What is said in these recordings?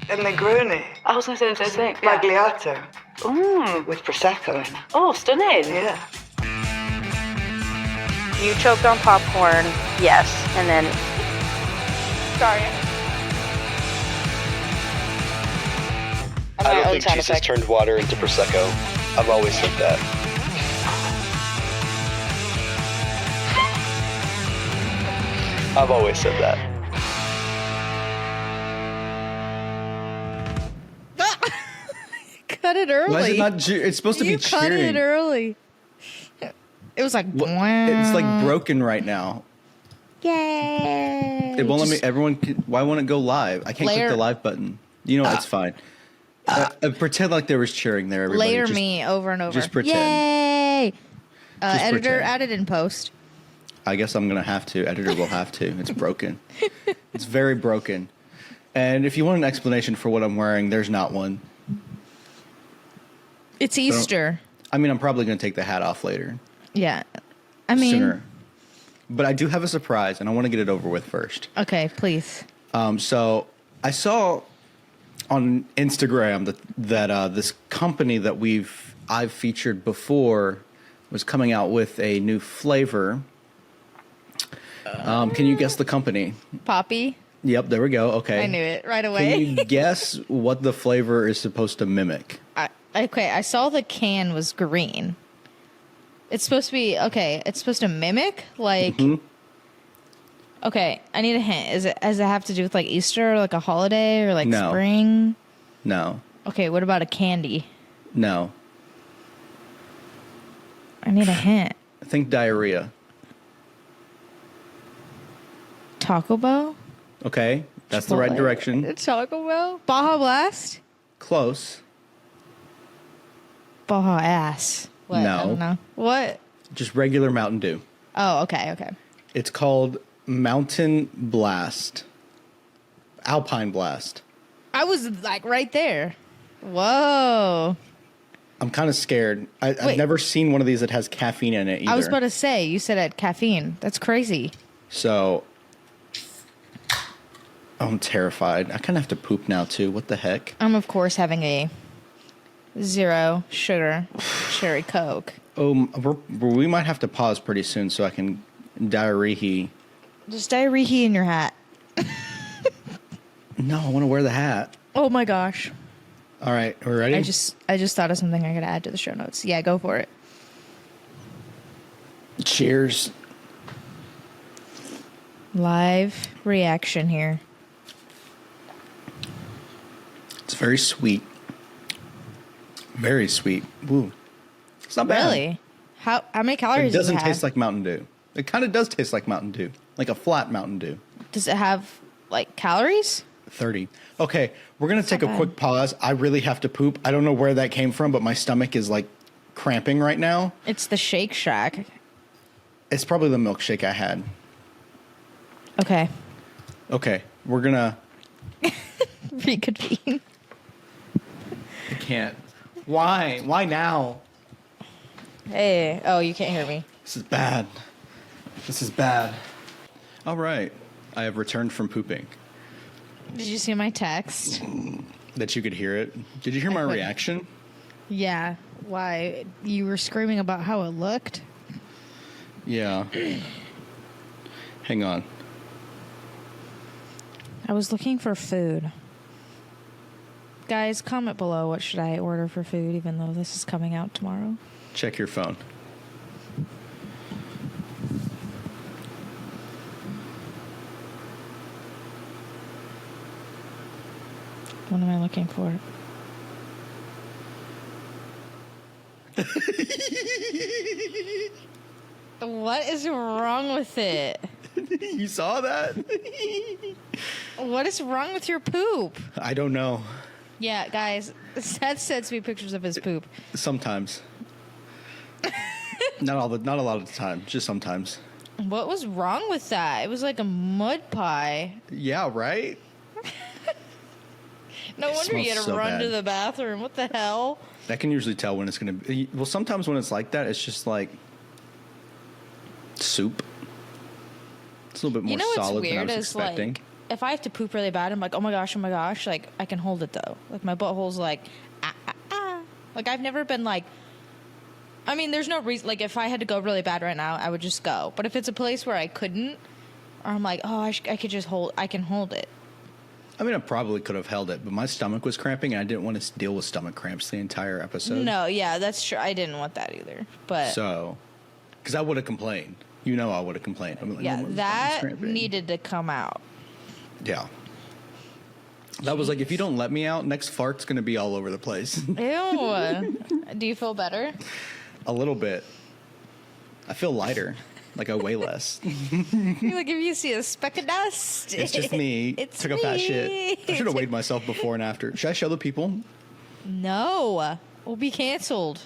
and Negroni. I was going to say the same thing. Magliato. With Prosecco in it. Oh, stunning. Yeah. You choked on popcorn, yes, and then... Sorry. I don't think Jesus turned water into Prosecco. I've always said that. I've always said that. Cut it early. Why is it not? It's supposed to be cheering. You cut it early. It was like, it's like broken right now. Yay! It won't let me. Why won't it go live? I can't click the live button. You know, it's fine. Pretend like there was cheering there. Everybody. Layer me over and over. Just pretend. Yay! Editor, pretend. add it in post. I guess I'm gonna have to. Editor will have to. It's broken. It's very broken. And if you want an explanation for what I'm wearing, there's not one. It's Easter. I mean, I'm probably gonna take the hat off later. Yeah. I mean, sooner. But I do have a surprise, and I want to get it over with first. Okay, please. So I saw on Instagram that this company that I've featured before was coming out with a new flavor. Can you guess the company? Poppy. Yep, there we go. Okay. I knew it right away. Can you guess what the flavor is supposed to mimic? Okay, I saw the can was green. It's supposed to be, okay, it's supposed to mimic, like, okay, I need a hint. Does it have to do with, like, Easter, or, like, a holiday, or, like, spring? No. Okay, what about a candy? No. I need a hint. Think diarrhea. Taco Bell? Okay, that's the right direction. Taco Bell? Baja Blast? Close. Baja Ass. What? No. I don't know. What? Just regular Mountain Dew. Oh, okay. It's called Mountain Blast. Alpine Blast. I was, like, right there. Whoa. I'm kind of scared. I've never seen one of these that has caffeine in it either. I was about to say, you said it had caffeine. That's crazy. So, I'm terrified. I kind of have to poop now, too. What the heck? I'm, of course, having a 0 sugar cherry Coke. We might have to pause pretty soon so I can diarrhea. Just diarrhea in your hat. No, I want to wear the hat. Oh my gosh. All right, we're ready? I just thought of something I could add to the show notes. Yeah, go for it. Cheers. Live reaction here. It's very sweet. Very sweet. Ooh. It's not bad. Really? How many calories does it have? It doesn't taste like Mountain Dew. It kind of does taste like Mountain Dew. Like a flat Mountain Dew. Does it have, like, calories? 30. Okay, we're going to take a quick pause. I really have to poop. I don't know where that came from, but my stomach is, like, cramping right now. It's the Shake Shack. It's probably the milkshake I had. Okay. Okay, we're going to... reconvene. I can't. Why? Why now? Hey. Oh, you can't hear me. This is bad. This is bad. All right. I have returned from pooping. Did you see my text? That you could hear it. Did you hear my reaction? Yeah. Why? You were screaming about how it looked? Yeah. Hang on. I was looking for food. Guys, comment below what should I order for food, even though this is coming out tomorrow. Check your phone. What am I looking for? What is wrong with it? You saw that? What is wrong with your poop? I don't know. Yeah, guys, Seth sends me pictures of his poop. Sometimes. Not a lot of the time, just sometimes. What was wrong with that? It was like a mud pie. Yeah, right? No wonder you had to run to the bathroom. What the hell? That can usually tell when it's going to be. Well, sometimes when it's like that, it's just like soup. It's a little bit more solid than I was expecting. Like, if I have to poop really bad, I'm like, oh my gosh, like I can hold it though. Like my butthole's like, ah, ah, ah. Like I've never been like, I mean, there's no reason, like if I had to go really bad right now, I would just go. But if it's a place where I couldn't, or I'm like, oh, I can hold it. I mean, I probably could have held it, but my stomach was cramping, and I didn't want to deal with stomach cramps the entire episode. No, yeah, that's true. I didn't want that either. But so, because I would have complained. You know, I would have complained. I'm like, yeah, "Oh, my that stomach's cramping." needed to come out. Yeah. That was like, if you don't let me out, next fart's going to be all over the place. Ew. Do you feel better? A little bit. I feel lighter. Like I weigh less. Like if you see a speck of dust. It's just me. It's Took a fat me. shit. I should have weighed myself before and after. Should I show the people? No. We'll be canceled.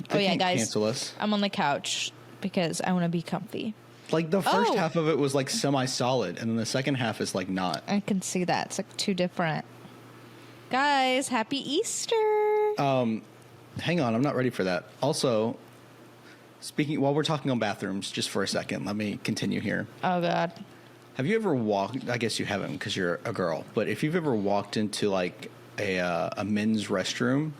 They yeah, can't guys. cancel us. I'm on the couch because I want to be comfy. Like the first Oh. half of it was like semi-solid, and then the second half is like not. I can see that. It's like two different. Guys, happy Easter. Hang on, I'm not ready for that. Also, speaking while we're talking on bathrooms, just for a second, let me continue here. Oh, God. Have you ever walked? I guess you haven't because you're a girl. But if you've ever walked into like a men's restroom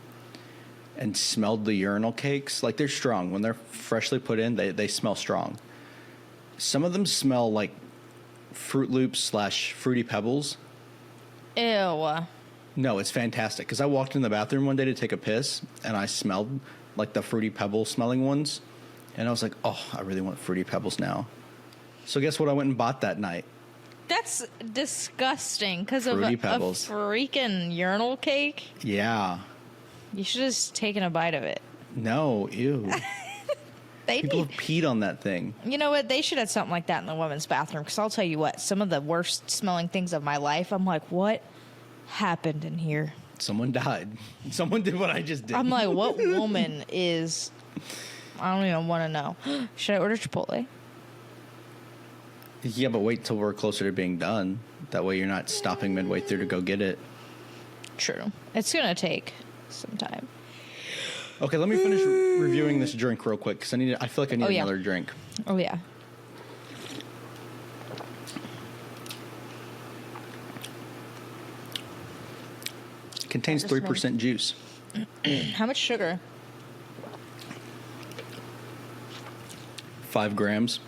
and smelled the urinal cakes, like they're strong when they're freshly put in, they smell strong. Some of them smell like Fruit Loops / Fruity Pebbles. Ew. No, it's fantastic because I walked in the bathroom one day to take a piss and I smelled like the Fruity Pebble smelling ones, and I was like, oh, I really want Fruity Pebbles now. So guess what I went and bought that night? That's disgusting because of Fruity a Pebbles. freaking urinal cake. Yeah. You should have just taken a bite of it. No, ew. They People need, have peed on that thing. you know what? They should have something like that in the women's bathroom. Because I'll tell you what, some of the worst smelling things of my life, I'm like, what happened in here? Someone died. Someone did what I just did. I'm like, what woman is? I don't even want to know. Should I order Chipotle? Yeah, but wait till we're closer to being done. That way you're not stopping midway through to go get it. True. It's gonna take some time. Okay, let me finish reviewing this drink real quick because I feel like I need Oh, yeah. another drink. Oh yeah. Contains 3% juice. How much sugar? 5 grams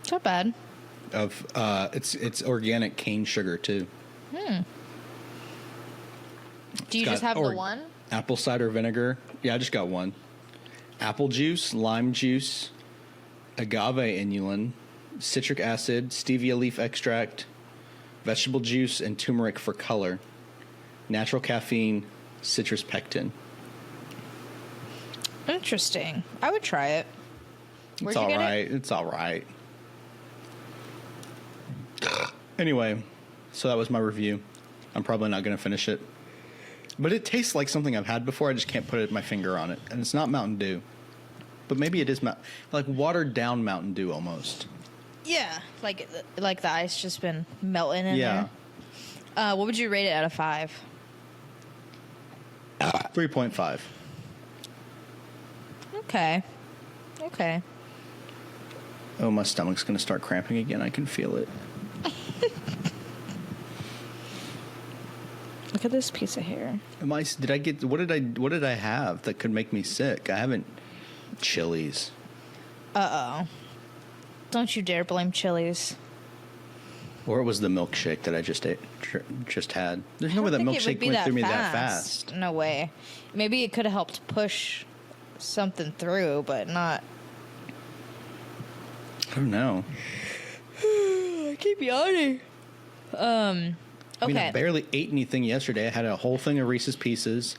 It's not bad. of it's organic cane sugar too. Do you got just have the org- one? Apple cider vinegar. Yeah, I just got one. Apple juice, lime juice, agave inulin, citric acid, stevia leaf extract, vegetable juice, and turmeric for color. Natural caffeine, citrus pectin. Interesting. I would try it. Where'd It's you all get right. It's all right. Anyway, so that was my review. I'm probably not going to finish it. But it tastes like something I've had before. I just can't put my finger on it. And it's not Mountain Dew. But maybe it is like watered down Mountain Dew almost. Yeah, like the ice just been melting in Yeah. there. What would you rate it out of 5? 3.5. Okay. Okay. Oh, my stomach's going to start cramping again. I can feel it. Look at this piece of hair. What did I have that could make me sick? I haven't. Chili's. Uh-oh. Don't you dare blame Chili's. Or it was the milkshake that I just had. There's no way that I don't think it milkshake would be went through me that fast. No way. Maybe it could have helped push something through, but not. I don't know. I keep yawning. Okay. I mean, I barely ate anything yesterday. I had a whole thing of Reese's Pieces,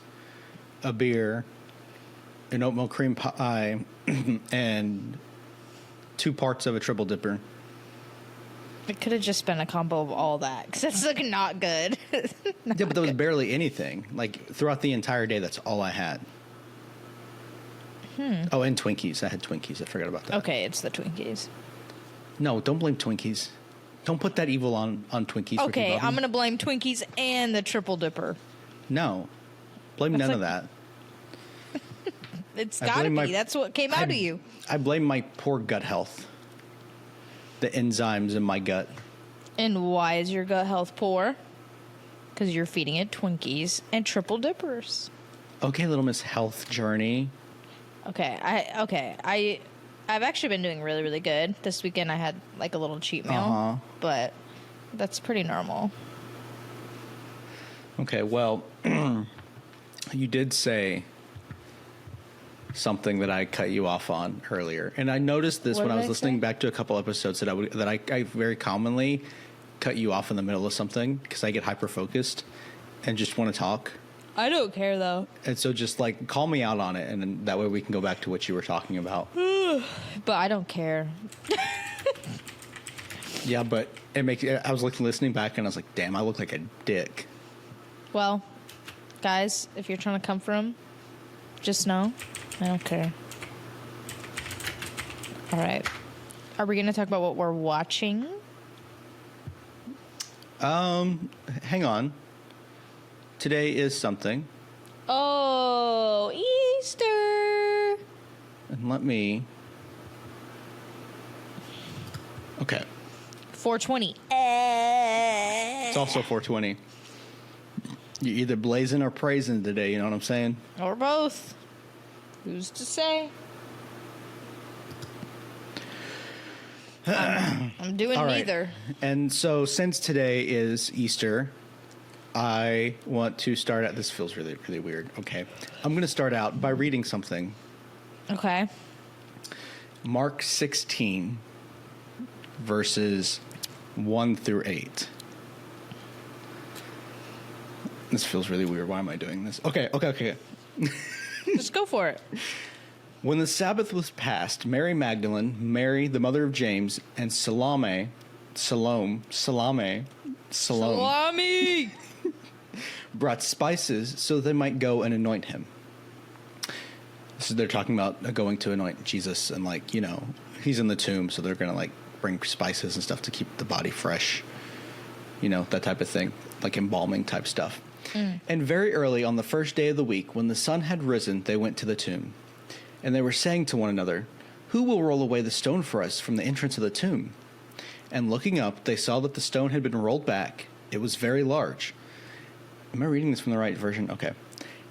a beer, an oatmeal cream pie, and 2 parts of a triple dipper. It could have just been a combo of all that, because it's like not good. Yeah, but that was barely anything. Like, throughout the entire day, that's all I had. Oh, and Twinkies. I had Twinkies. I forgot about that. Okay, it's the Twinkies. No, don't blame Twinkies. Don't put that evil on Twinkies. Okay, Ricky Bobby. I'm going to blame Twinkies and the triple dipper. No. Blame That's none of like- that. It's I got to blame be. my- That's what came out of you. I blame my poor gut health. The enzymes in my gut. And why is your gut health poor? Because you're feeding it Twinkies and triple dippers. Okay, Little Miss Health Journey. I've actually been doing really, really good. This weekend I had like a little cheat meal, but that's pretty normal. Okay, well, you did say something that I cut you off on earlier, and I noticed this when I was listening back to a couple episodes that I very commonly cut you off in the middle of something because I get hyper focused and just want to talk. I don't care though. And so just like call me out on it, and then that way we can go back to what you were talking about. But I don't care. Yeah, but it makes. I was listening back, and I was like, "Damn, I look like a dick." Well, guys, if you're trying to come from, just know I don't care. All right. Are we going to talk about what we're watching? Hang on. Today is something. Oh, Easter. And let me. Okay. 420. It's also 420. You're either blazing or praising today, you know what I'm saying? Or both. Who's to say? I'm doing All right. neither. And so since today is Easter, I want to start out. This feels really, really weird. Okay. I'm going to start out by reading something. Okay. Mark 16, verses 1 through 8. This feels really weird. Why am I doing this? Okay. Just go for it. When the Sabbath was past, Mary Magdalene, Mary, the mother of James, and Salome Salami! brought spices so that they might go and anoint him. So they're talking about going to anoint Jesus, and like, you know, he's in the tomb, so they're going to like bring spices and stuff to keep the body fresh. You know, that type of thing, like embalming type stuff. And very early on the first day of the week, when the sun had risen, they went to the tomb. And they were saying to one another, "Who will roll away the stone for us from the entrance of the tomb?" And looking up, they saw that the stone had been rolled back. It was very large. Am I reading this from the right version? Okay.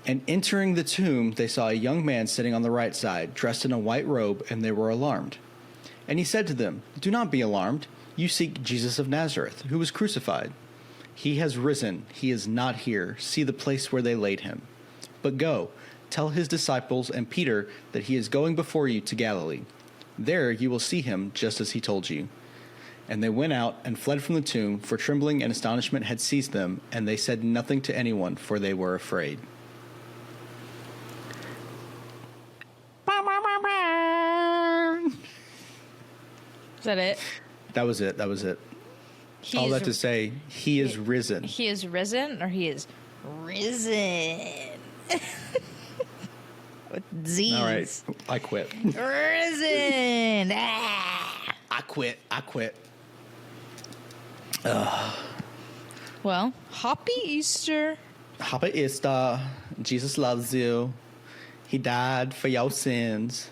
And entering the tomb, they saw a young man sitting on the right side, dressed in a white robe, and they were alarmed. And he said to them, "Do not be alarmed. You seek Jesus of Nazareth, who was crucified. He has risen. He is not here. See the place where they laid him. But go, tell his disciples and Peter that he is going before you to Galilee. There you will see him just as he told you." And they went out and fled from the tomb, for trembling and astonishment had seized them, and they said nothing to anyone, for they were afraid. Is that it? That was it. All that to say, he is risen. He is risen, or he is risen? With Z's. All right, I quit. Risen. Ah. I quit. Well, happy Easter. Happy Easter. Jesus loves you. He died for your sins.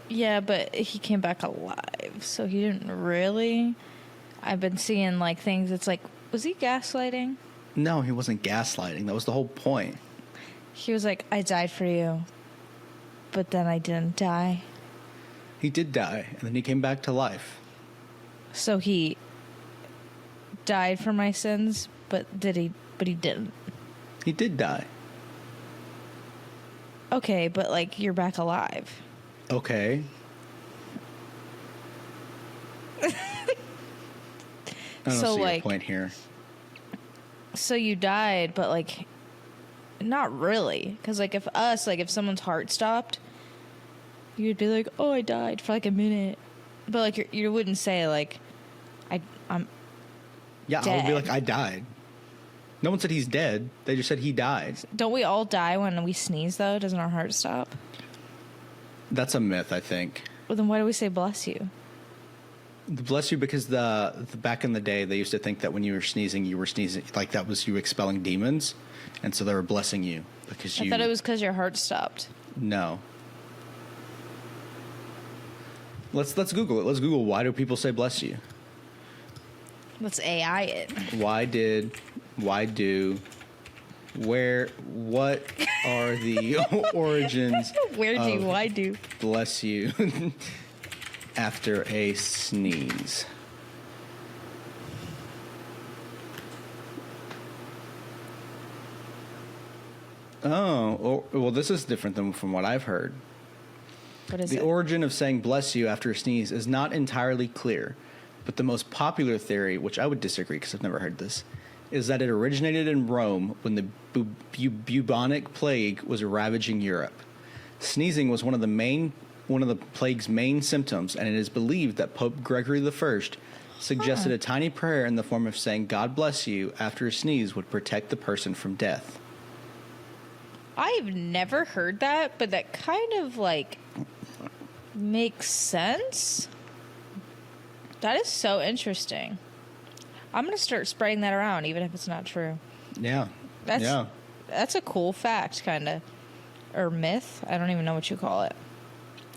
Yeah, but he came back alive, so he didn't really. I've been seeing like things. It's like, was he gaslighting? No, he wasn't gaslighting. That was the whole point. He was like, "I died for you, but then I didn't die." He did die, and then he came back to life. So he died for my sins, but he didn't. He did die. Okay, but like, you're back alive. Okay. I don't So, see like, your point here. So you died, but like, not really. Because like, if someone's heart stopped, you'd be like, "Oh, I died for like a minute," but like, you wouldn't say like, I'm Yeah, dead. I would be like, "I died." No one said he's dead. They just said he died. Don't we all die when we sneeze though? Doesn't our heart stop? That's a myth, I think. Well, then why do we say bless you? Bless you, because the back in the day they used to think that when you were sneezing like that was you expelling demons, and so they were blessing you because I thought it was because your heart stopped. No. Let's Google it. Let's Google, why do people say bless you? Let's AI it. What are the origins Why do? bless you after a sneeze? Well, this is different than from what I've heard. What is The it? origin of saying bless you after a sneeze is not entirely clear, but the most popular theory, which I would disagree because I've never heard this, is that it originated in Rome when the bubonic plague was ravaging Europe. Sneezing was one of the plague's main symptoms, and it is believed that Pope Gregory I suggested a tiny prayer in the form of saying God bless you after a sneeze would protect the person from death. I've never heard that, but that kind of like makes sense. That is so interesting. I'm going to start spreading that around, even if it's not true. Yeah. That's a cool fact, kind of. Or myth. I don't even know what you call it.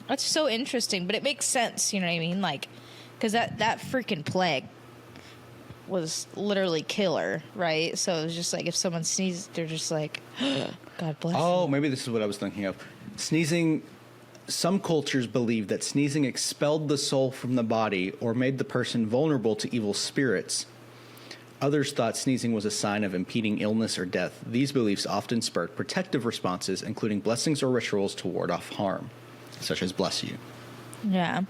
That's so interesting, but it makes sense, you know what I mean? Like, because that freaking plague was literally killer, right? So it was just like if someone sneezed, they're just like, God bless Oh, you. maybe this is what I was thinking of. Sneezing. Some cultures believe that sneezing expelled the soul from the body or made the person vulnerable to evil spirits. Others thought sneezing was a sign of impending illness or death. These beliefs often spurred protective responses, including blessings or rituals to ward off harm, such as bless you. Yeah.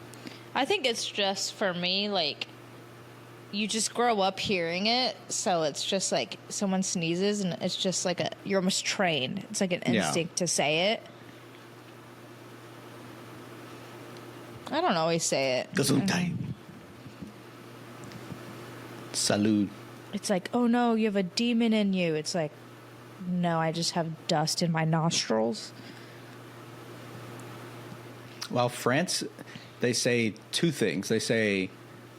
I think it's just, for me, like, you just grow up hearing it, so it's just like someone sneezes and it's just like you're almost trained. It's like an instinct to say it. I don't always say it. Gesundheit. Salud. It's like, oh no, you have a demon in you. It's like, no, I just have dust in my nostrils. Well, France, they say two things. They say,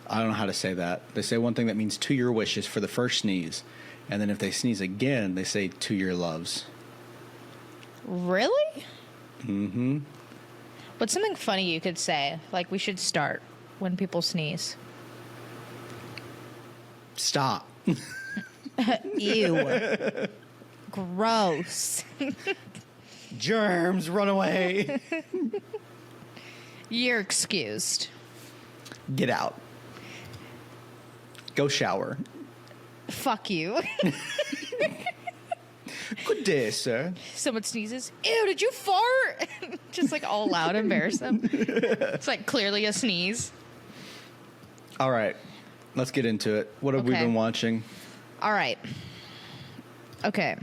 I don't know how to say that. They say one thing that means to your wishes for the first sneeze. And then if they sneeze again, they say to your loves. Really? Mm-hmm. What's something funny you could say? Like, we should start when people sneeze. Stop. Ew. Gross. Germs, run away. You're excused. Get out. Go shower. Fuck you. Good day, sir. Someone sneezes. Ew, did you fart? Just like all loud, embarrass them. It's like clearly a sneeze. All right. Let's get into it. What have we Okay. been watching? All right. Okay.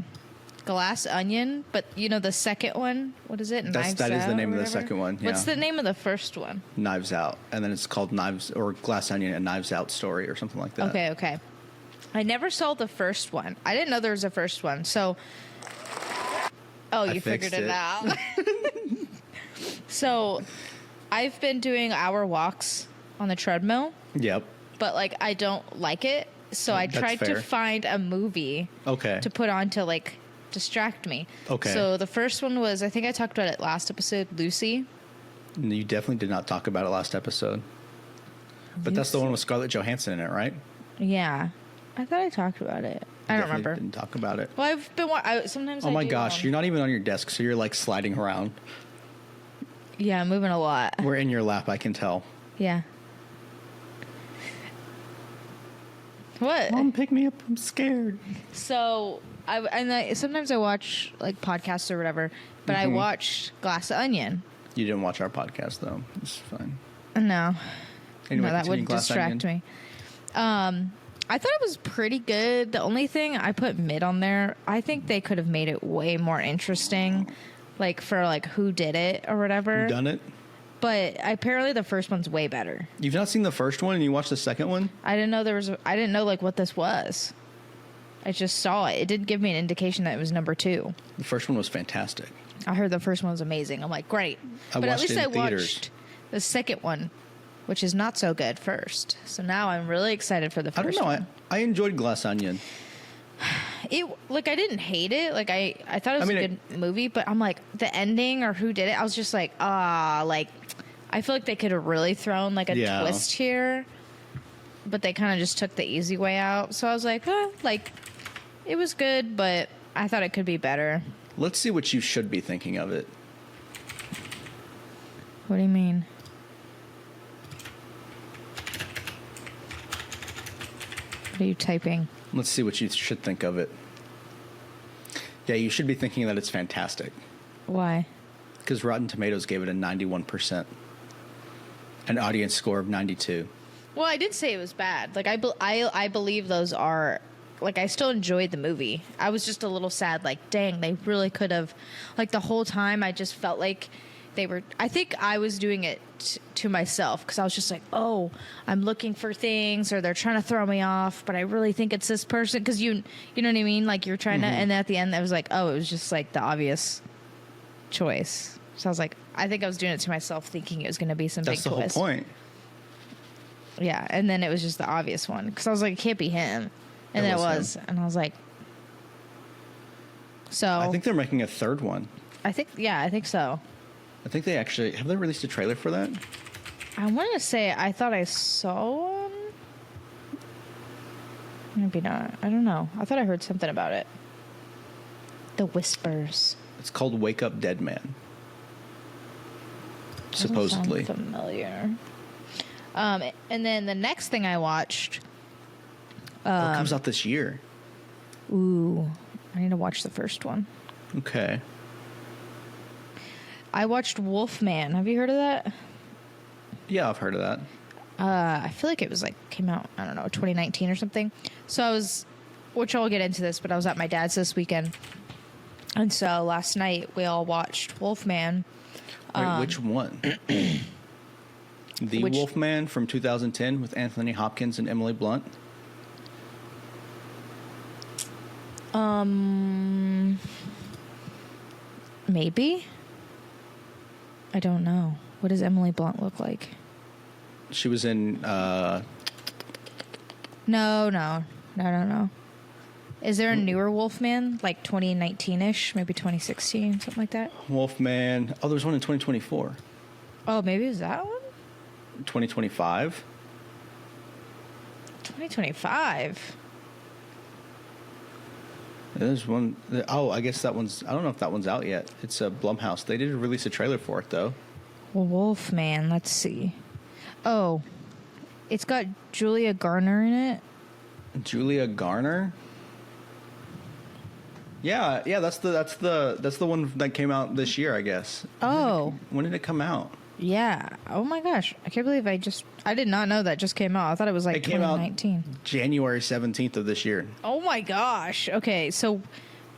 Glass Onion, but you know the second one? What is it? Knives Out? That is the name or of the whatever? second one. What's yeah. the name of the first one? Knives Out. And then it's called Knives or Glass Onion, a Knives Out story or something like that. Okay. I never saw the first one. I didn't know there was a first one. So, you figured fixed it it. out. So, I've been doing hour walks on the treadmill, Yep. but like I don't like it. So I That's tried fair. to find a movie Okay. to put on to like distract me. Okay. So the first one was, I think I talked about it last episode, Lucy. You definitely did not talk about it last episode. But that's the one with Scarlett Johansson in it, right? Yeah. I thought I talked about it. I don't Definitely remember. Didn't talk about it. Well, I've been sometimes. Oh I my do, gosh, you're not even on your desk, so you're like sliding around. Yeah, I'm moving a lot. We're in your lap, I can tell. Yeah. What? Mom, pick me up. I'm scared. So sometimes I watch like podcasts or whatever, but I watched Glass Onion. You didn't watch our podcast though. It's fine. No, Anyway, no, that continue would Glass distract Onion. me. I thought it was pretty good. The only thing I put mid on there, I think they could have made it way more interesting, like for like who did it or whatever. You done it? But apparently the first one's way better. You've not seen the first one and you watched the second one? I didn't know I didn't know like what this was. I just saw it. It didn't give me an indication that it was number 2. The first one was fantastic. I heard the first one was amazing. I'm like, great. I But at watched least it in I watched theaters. the second one, which is not so good first. So now I'm really excited for the I first don't know. one. I enjoyed Glass Onion. It I didn't hate it. Like I thought it was I mean, a good movie, but I'm like the ending or who did it. I was just like, like I feel like they could have really thrown like a Yeah. twist here. but they kind of just took the easy way out. So I was like, like, it was good, but I thought it could be better. Let's see what you should be thinking of it. What do you mean? What are you typing? Let's see what you should think of it. Yeah, you should be thinking that it's fantastic. Why? Because Rotten Tomatoes gave it a 91%. An audience score of 92. Well, I did say it was bad. Like, I believe those are... Like, I still enjoyed the movie. I was just a little sad. Like, dang, they really could have... Like, the whole time, I just felt like they were... I think I was doing it to myself. Because I was just like, oh, I'm looking for things. Or they're trying to throw me off. But I really think it's this person. Because you know what I mean? Like, you're trying to... And at the end, I was like, oh, it was just, like, the obvious choice. So I was like... I think I was doing it to myself, thinking it was going to be some big twist. That's the whole point. Yeah, and then it was just the obvious one. Because I was like, it can't be him. And then it was. And I was like... So... I think they're making a third one. I think so. I think they actually... Have they released a trailer for that? I want to say, I thought I saw one. Maybe not. I don't know. I thought I heard something about it. The Whispers. It's called Wake Up Dead Man. Supposedly. Sound familiar. And then the next thing I watched... it comes out this year. Ooh. I need to watch the first one. Okay. I watched Wolfman. Have you heard of that? Yeah, I've heard of that. I feel like it was like, came out, I don't know, 2019 or something. So I was, which I'll get into this, but I was at my dad's this weekend. And so last night we all watched Wolfman. Wait, which one? Wolfman from 2010 with Anthony Hopkins and Emily Blunt? Maybe. I don't know. What does Emily Blunt look like? She was in, No. Is there a newer Wolfman? Like 2019-ish? Maybe 2016? Something like that? Wolfman. Oh, there was one in 2024. Oh, maybe it was that one? 2025? 2025? There's one. Oh, I guess that one's... I don't know if that one's out yet. It's a Blumhouse. They did release a trailer for it, though. Wolfman. Let's see. Oh. It's got Julia Garner in it. Julia Garner? Yeah, that's the one that came out this year, I guess. Oh. When did it come out? Yeah. Oh my gosh. I can't believe I did not know that just came out. I thought it was like 2019. Came out January 17th of this year. Oh my gosh. Okay. So, me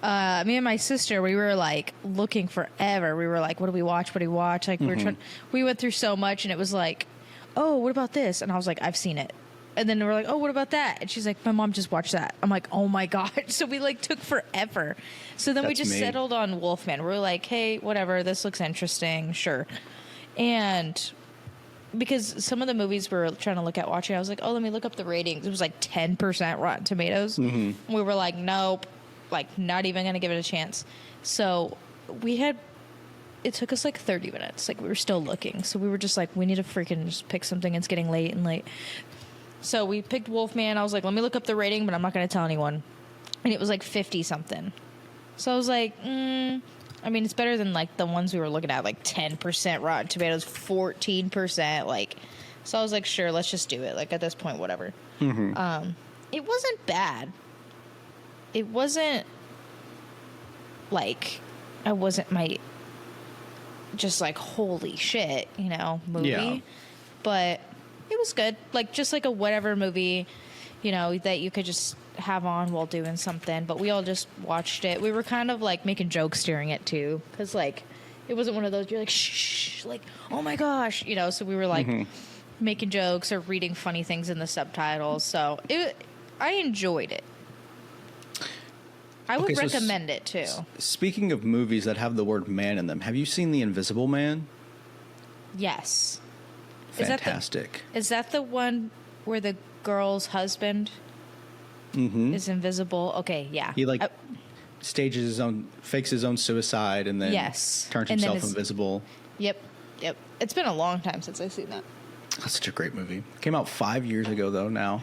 and my sister, we were like looking forever. We were like, what do we watch? Like we went through so much and it was like, oh, what about this? And I was like, I've seen it. And then we're like, oh, what about that? And she's like, my mom just watched that. I'm like, oh my God. So we like took forever. So then we just settled on Wolfman. We were like, hey, whatever. This looks interesting. Sure. And because some of the movies we were trying to look at watching, I was like, oh, let me look up the ratings. It was like 10% Rotten Tomatoes. Mm-hmm. We were like, nope, like not even going to give it a chance. So it took us like 30 minutes. Like we were still looking. So we were just like, we need to freaking just pick something. It's getting late and late. So we picked Wolfman. I was like, let me look up the rating, but I'm not going to tell anyone. And it was like 50 something. So I was like, I mean, it's better than like the ones we were looking at, like 10% Rotten Tomatoes, 14%. Like, so I was like, sure, let's just do it. Like at this point, whatever. Mm-hmm. It wasn't bad. It wasn't like, I wasn't my just like holy shit, movie. Yeah. But it was good. Like just like a whatever movie, that you could just have on while doing something. But we all just watched it. We were kind of like making jokes during it too, because like it wasn't one of those you're like shh, like oh my gosh, So we were like making jokes or reading funny things in the subtitles. So I enjoyed it. I would recommend it too. Speaking of movies that have the word man in them, have you seen The Invisible Man? Yes. Fantastic. Is that the one where the girl's husband is invisible? Okay, yeah. He fakes his own suicide and then turns himself invisible. Yep. It's been a long time since I've seen that. That's such a great movie. Came out 5 years ago, though, now.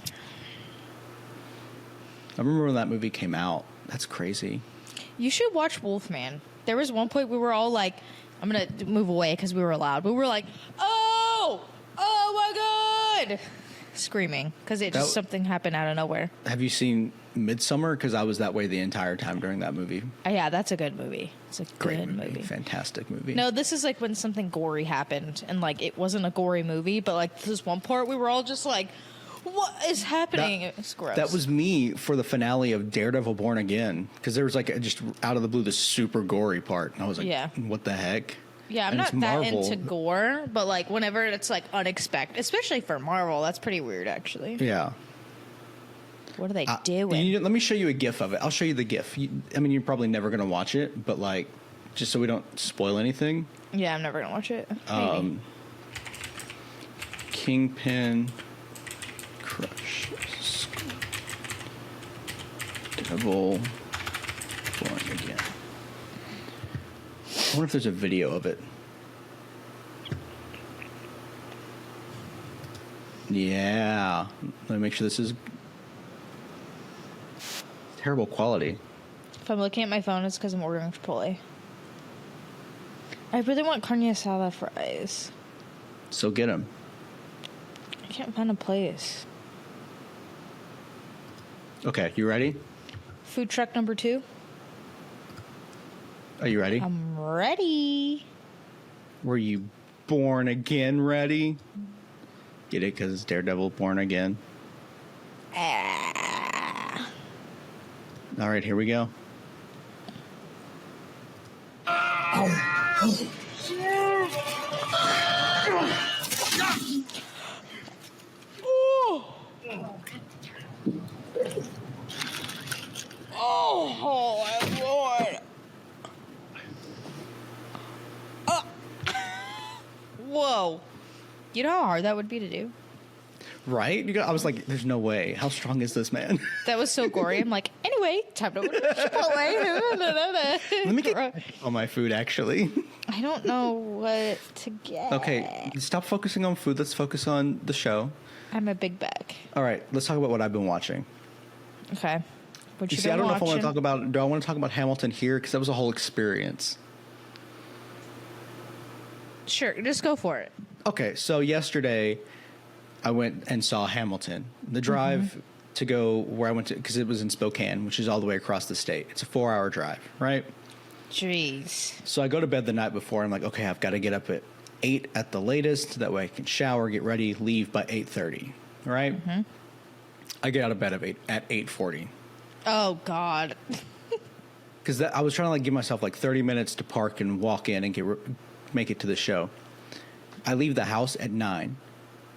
I remember when that movie came out. That's crazy. You should watch Wolfman. There was one point we were all like, I'm going to move away because we were loud. But we were like, oh my God. Screaming because something happened out of nowhere. Have you seen Midsommar? Because I was that way the entire time during that movie. Yeah, that's a good movie. It's a Great good movie. Fantastic movie. No, this is like when something gory happened and like it wasn't a gory movie, but like this one part we were all just like, what is happening? It was gross. That was me for the finale of Daredevil Born Again, because there was like just out of the blue this super gory part, and I was like, Yeah. what the heck? Yeah, I'm And not it's that Marvel. into gore, but like whenever it's like unexpected, especially for Marvel, that's pretty weird actually. Yeah. What are they doing? Let me show you a GIF of it. I'll show you the GIF. You're probably never going to watch it, but like, just so we don't spoil anything. Yeah, I'm never gonna watch it. Maybe. Kingpin Crush Devil Born Again. I wonder if there's a video of it. Yeah. Let me make sure this is terrible quality. If I'm looking at my phone, it's because I'm ordering Chipotle. I really want carne asada fries. So get them. I can't find a place. Okay, you ready? Food truck number 2. Are you ready? I'm ready. Were you born again ready? Get it? Because it's Daredevil Born Again. Ah. All right, here we go. Oh, my Lord. Whoa. You know how hard that would be to do? Right? I was like, there's no way. How strong is this man? That was so gory. I'm like, anyway, time to order Chipotle. Let me get on my food, actually. I don't know what to get. Okay, stop focusing on food. Let's focus on the show. I'm a big bag. All right, let's talk about what I've been watching. Okay. What You you see, I been don't know if I want watching? to talk about. Do I want to talk about Hamilton here? Because that was a whole experience. Sure, just go for it. Okay, so yesterday I went and saw Hamilton. The drive to go where I went to, because it was in Spokane, which is all the way across the state. It's a 4-hour drive, right? Jeez. So I go to bed the night before. I'm like, okay, I've got to get up at 8 at the latest. That way I can shower, get ready, leave by 8:30, right? I get out of bed at 8:40. Oh, God. Because I was trying to like give myself like 30 minutes to park and walk in and make it to the show. I leave the house at 9.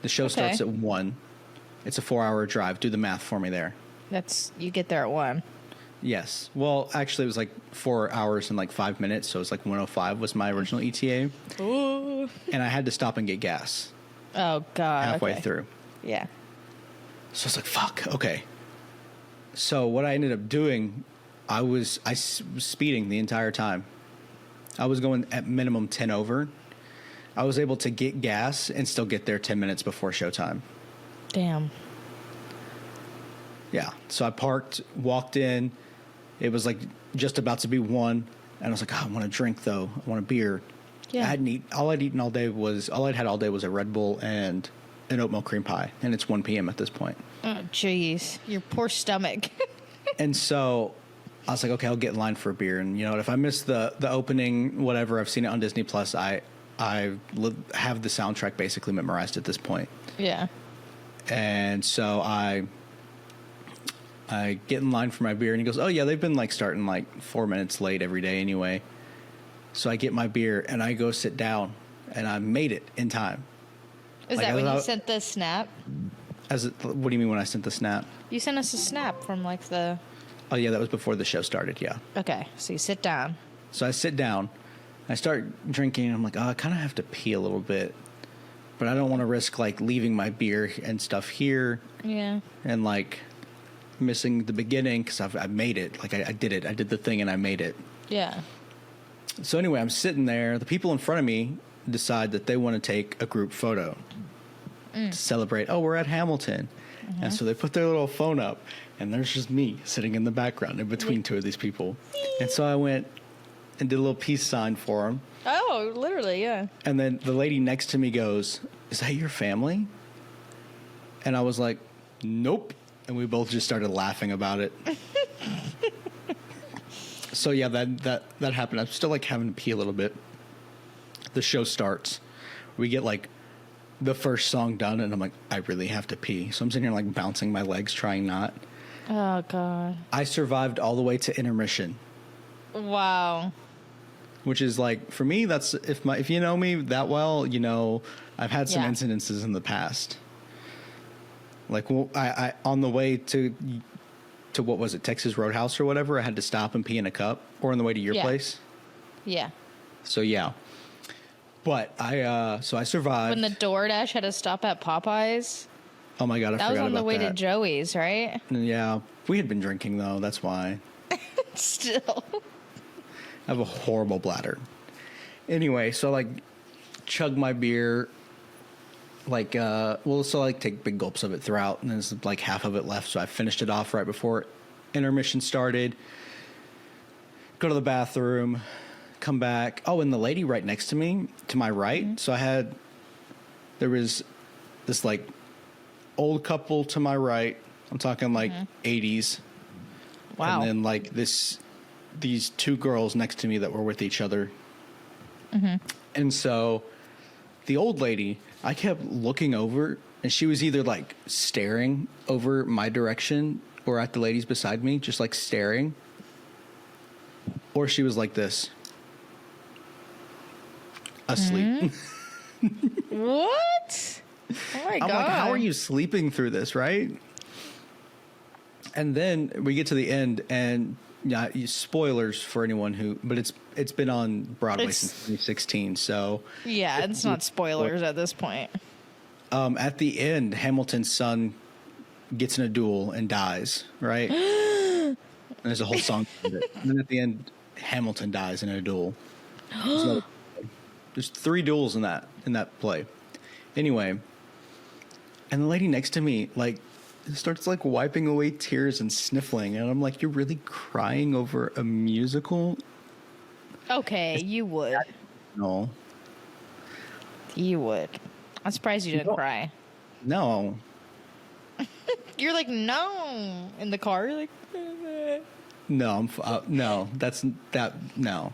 The show starts at 1. It's a 4-hour drive. Do the math for me there. You get there at 1. Yes. Well, actually, it was like 4 hours and like 5 minutes. So it was like 1:05 was my original ETA. Ooh. And I had to stop and get gas Oh, God. halfway okay. through. Yeah. So I was like, fuck, okay. So what I ended up doing, I was speeding the entire time. I was going at minimum 10 over. I was able to get gas and still get there 10 minutes before showtime. Damn. Yeah. So I parked, walked in. It was like just about to be 1. And I was like, oh, I want a drink though. I want a beer. Yeah. I hadn't eaten. All I'd had all day was a Red Bull and an oat milk cream pie. And it's 1 p.m. at this point. Oh, jeez. Your poor stomach. And so I was like, okay, I'll get in line for a beer. And you know what? If I miss the opening, whatever, I've seen it on Disney Plus. I have the soundtrack basically memorized at this point. Yeah. And so I get in line for my beer, and he goes, oh yeah, they've been like starting like 4 minutes late every day anyway. So I get my beer and I go sit down, and I made it in time. Is Like, that when I you was- sent the snap? What do you mean when I sent the snap? You sent us a snap from like the... Oh yeah, that was before the show started, yeah. Okay, so you sit down. So I sit down, I start drinking, and I'm like, oh, I kind of have to pee a little bit. But I don't want to risk like leaving my beer and stuff here Yeah. and like missing the beginning, because I made it. Like I did it. I did the thing and I made it. Yeah. So anyway, I'm sitting there. The people in front of me decide that they want to take a group photo. to celebrate. Oh, we're at Hamilton. And so they put their little phone up, and there's just me sitting in the background in between two of these people. And so I went and did a little peace sign for them. Oh, literally, yeah. And then the lady next to me goes, "Is that your family?" And I was like, "Nope." And we both just started laughing about it. So yeah, that happened. I'm still like having to pee a little bit. The show starts. We get like the first song done, and I'm like, I really have to pee. So I'm sitting here like bouncing my legs, trying not. Oh, God. I survived all the way to intermission. Wow. Which is like, for me, that's if you know me that well, you know I've had some incidences in the past. Like, well, I on the way to what was it, Texas Roadhouse or whatever, I had to stop and pee in a cup, or on the way to your place. Yeah. So yeah, but I survived. When the DoorDash had to stop at Popeyes. Oh my God, I that forgot was on about the way that. to Joey's, right? Yeah, we had been drinking though. That's why. Still. I have a horrible bladder. Anyway, so like chug my beer, like take big gulps of it throughout, and there's like half of it left, so I finished it off right before intermission started. Go to the bathroom, come back. Oh, and the lady right next to me, to my right, so there was this like old couple to my right. I'm talking like 80s. Wow. And then like these two girls next to me that were with each other. And so the old lady, I kept looking over, and she was either like staring over my direction or at the ladies beside me, just like staring, or she was like this, asleep. What? Oh my God. I'm like, how are you sleeping through this, right? And then we get to the end, and yeah, spoilers for anyone who, but it's been on Broadway since 2016, so yeah, it's not spoilers at this point. At the end, Hamilton's son gets in a duel and dies, right? And there's a whole song of it. And then at the end, Hamilton dies in a duel. There's 3 duels in that play. Anyway, and the lady next to me like starts like wiping away tears and sniffling, and I'm like, "You're really crying over a musical?" Okay, you would. No. You would. I'm surprised you didn't cry. No. You're like, no. In the car, you're like, No, no, no.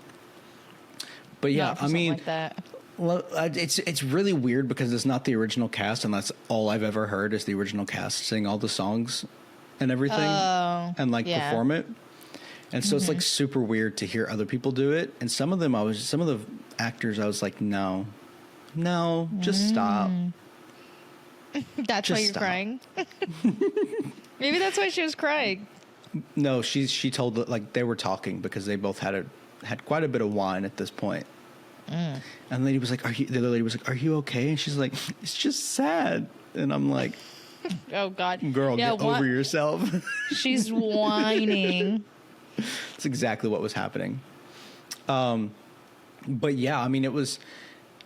But yeah, not for I mean, like that. well, it's really weird because it's not the original cast, and that's all I've ever heard is the original cast sing all the songs and everything, and like perform it. And so it's like super weird to hear other people do it. And some of the actors, I was like, no, just stop. That's Just why you're stop. crying. Maybe that's why she was crying. No, she told that like they were talking because they both had quite a bit of wine at this point. And the lady was like, the other lady was like, "Are you okay?" And she's like, "It's just sad." And I'm like, Oh God, "Girl, get over yourself." She's whining. That's exactly what was happening. But yeah, I mean,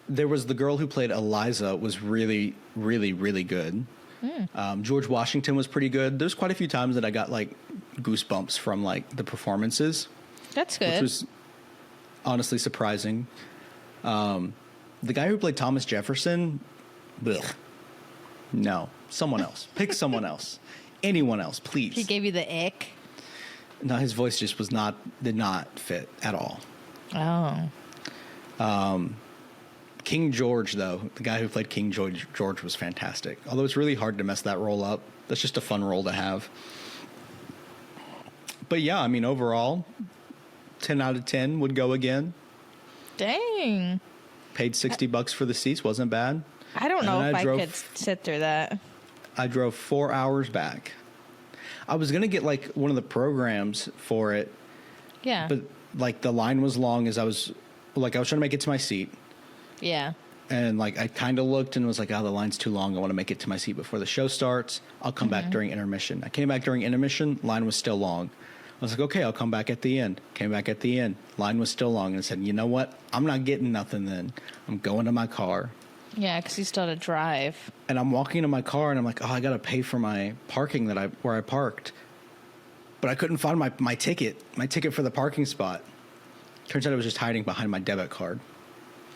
there was the girl who played Eliza was really, really, really good. George Washington was pretty good. There's quite a few times that I got like goosebumps from like the performances. That's good. Which was honestly surprising. The guy who played Thomas Jefferson, blech. No, someone else. Pick someone else. Anyone else, please. He gave you the ick. No, his voice just did not fit at all. Oh. King George, though, the guy who played King George was fantastic. Although it's really hard to mess that role up. That's just a fun role to have. But yeah, I mean, overall, 10 out of 10 would go again. Dang. Paid $60 for the seats. Wasn't bad. I don't know if I could sit through that. I drove 4 hours back. I was going to get like one of the programs for it. Yeah. But like the line was long as I was trying to make it to my seat. Yeah. And like I kind of looked and was like, "Oh, the line's too long. I want to make it to my seat before the show starts. I'll come back during intermission." I came back during intermission. Line was still long. I was like, "Okay, I'll come back at the end." Came back at the end. Line was still long, and I said, "You know what? I'm not getting nothing then. I'm going to my car." Yeah, because you still had to drive. And I'm walking to my car, and I'm like, oh, I got to pay for my parking where I parked. But I couldn't find my ticket for the parking spot. Turns out it was just hiding behind my debit card.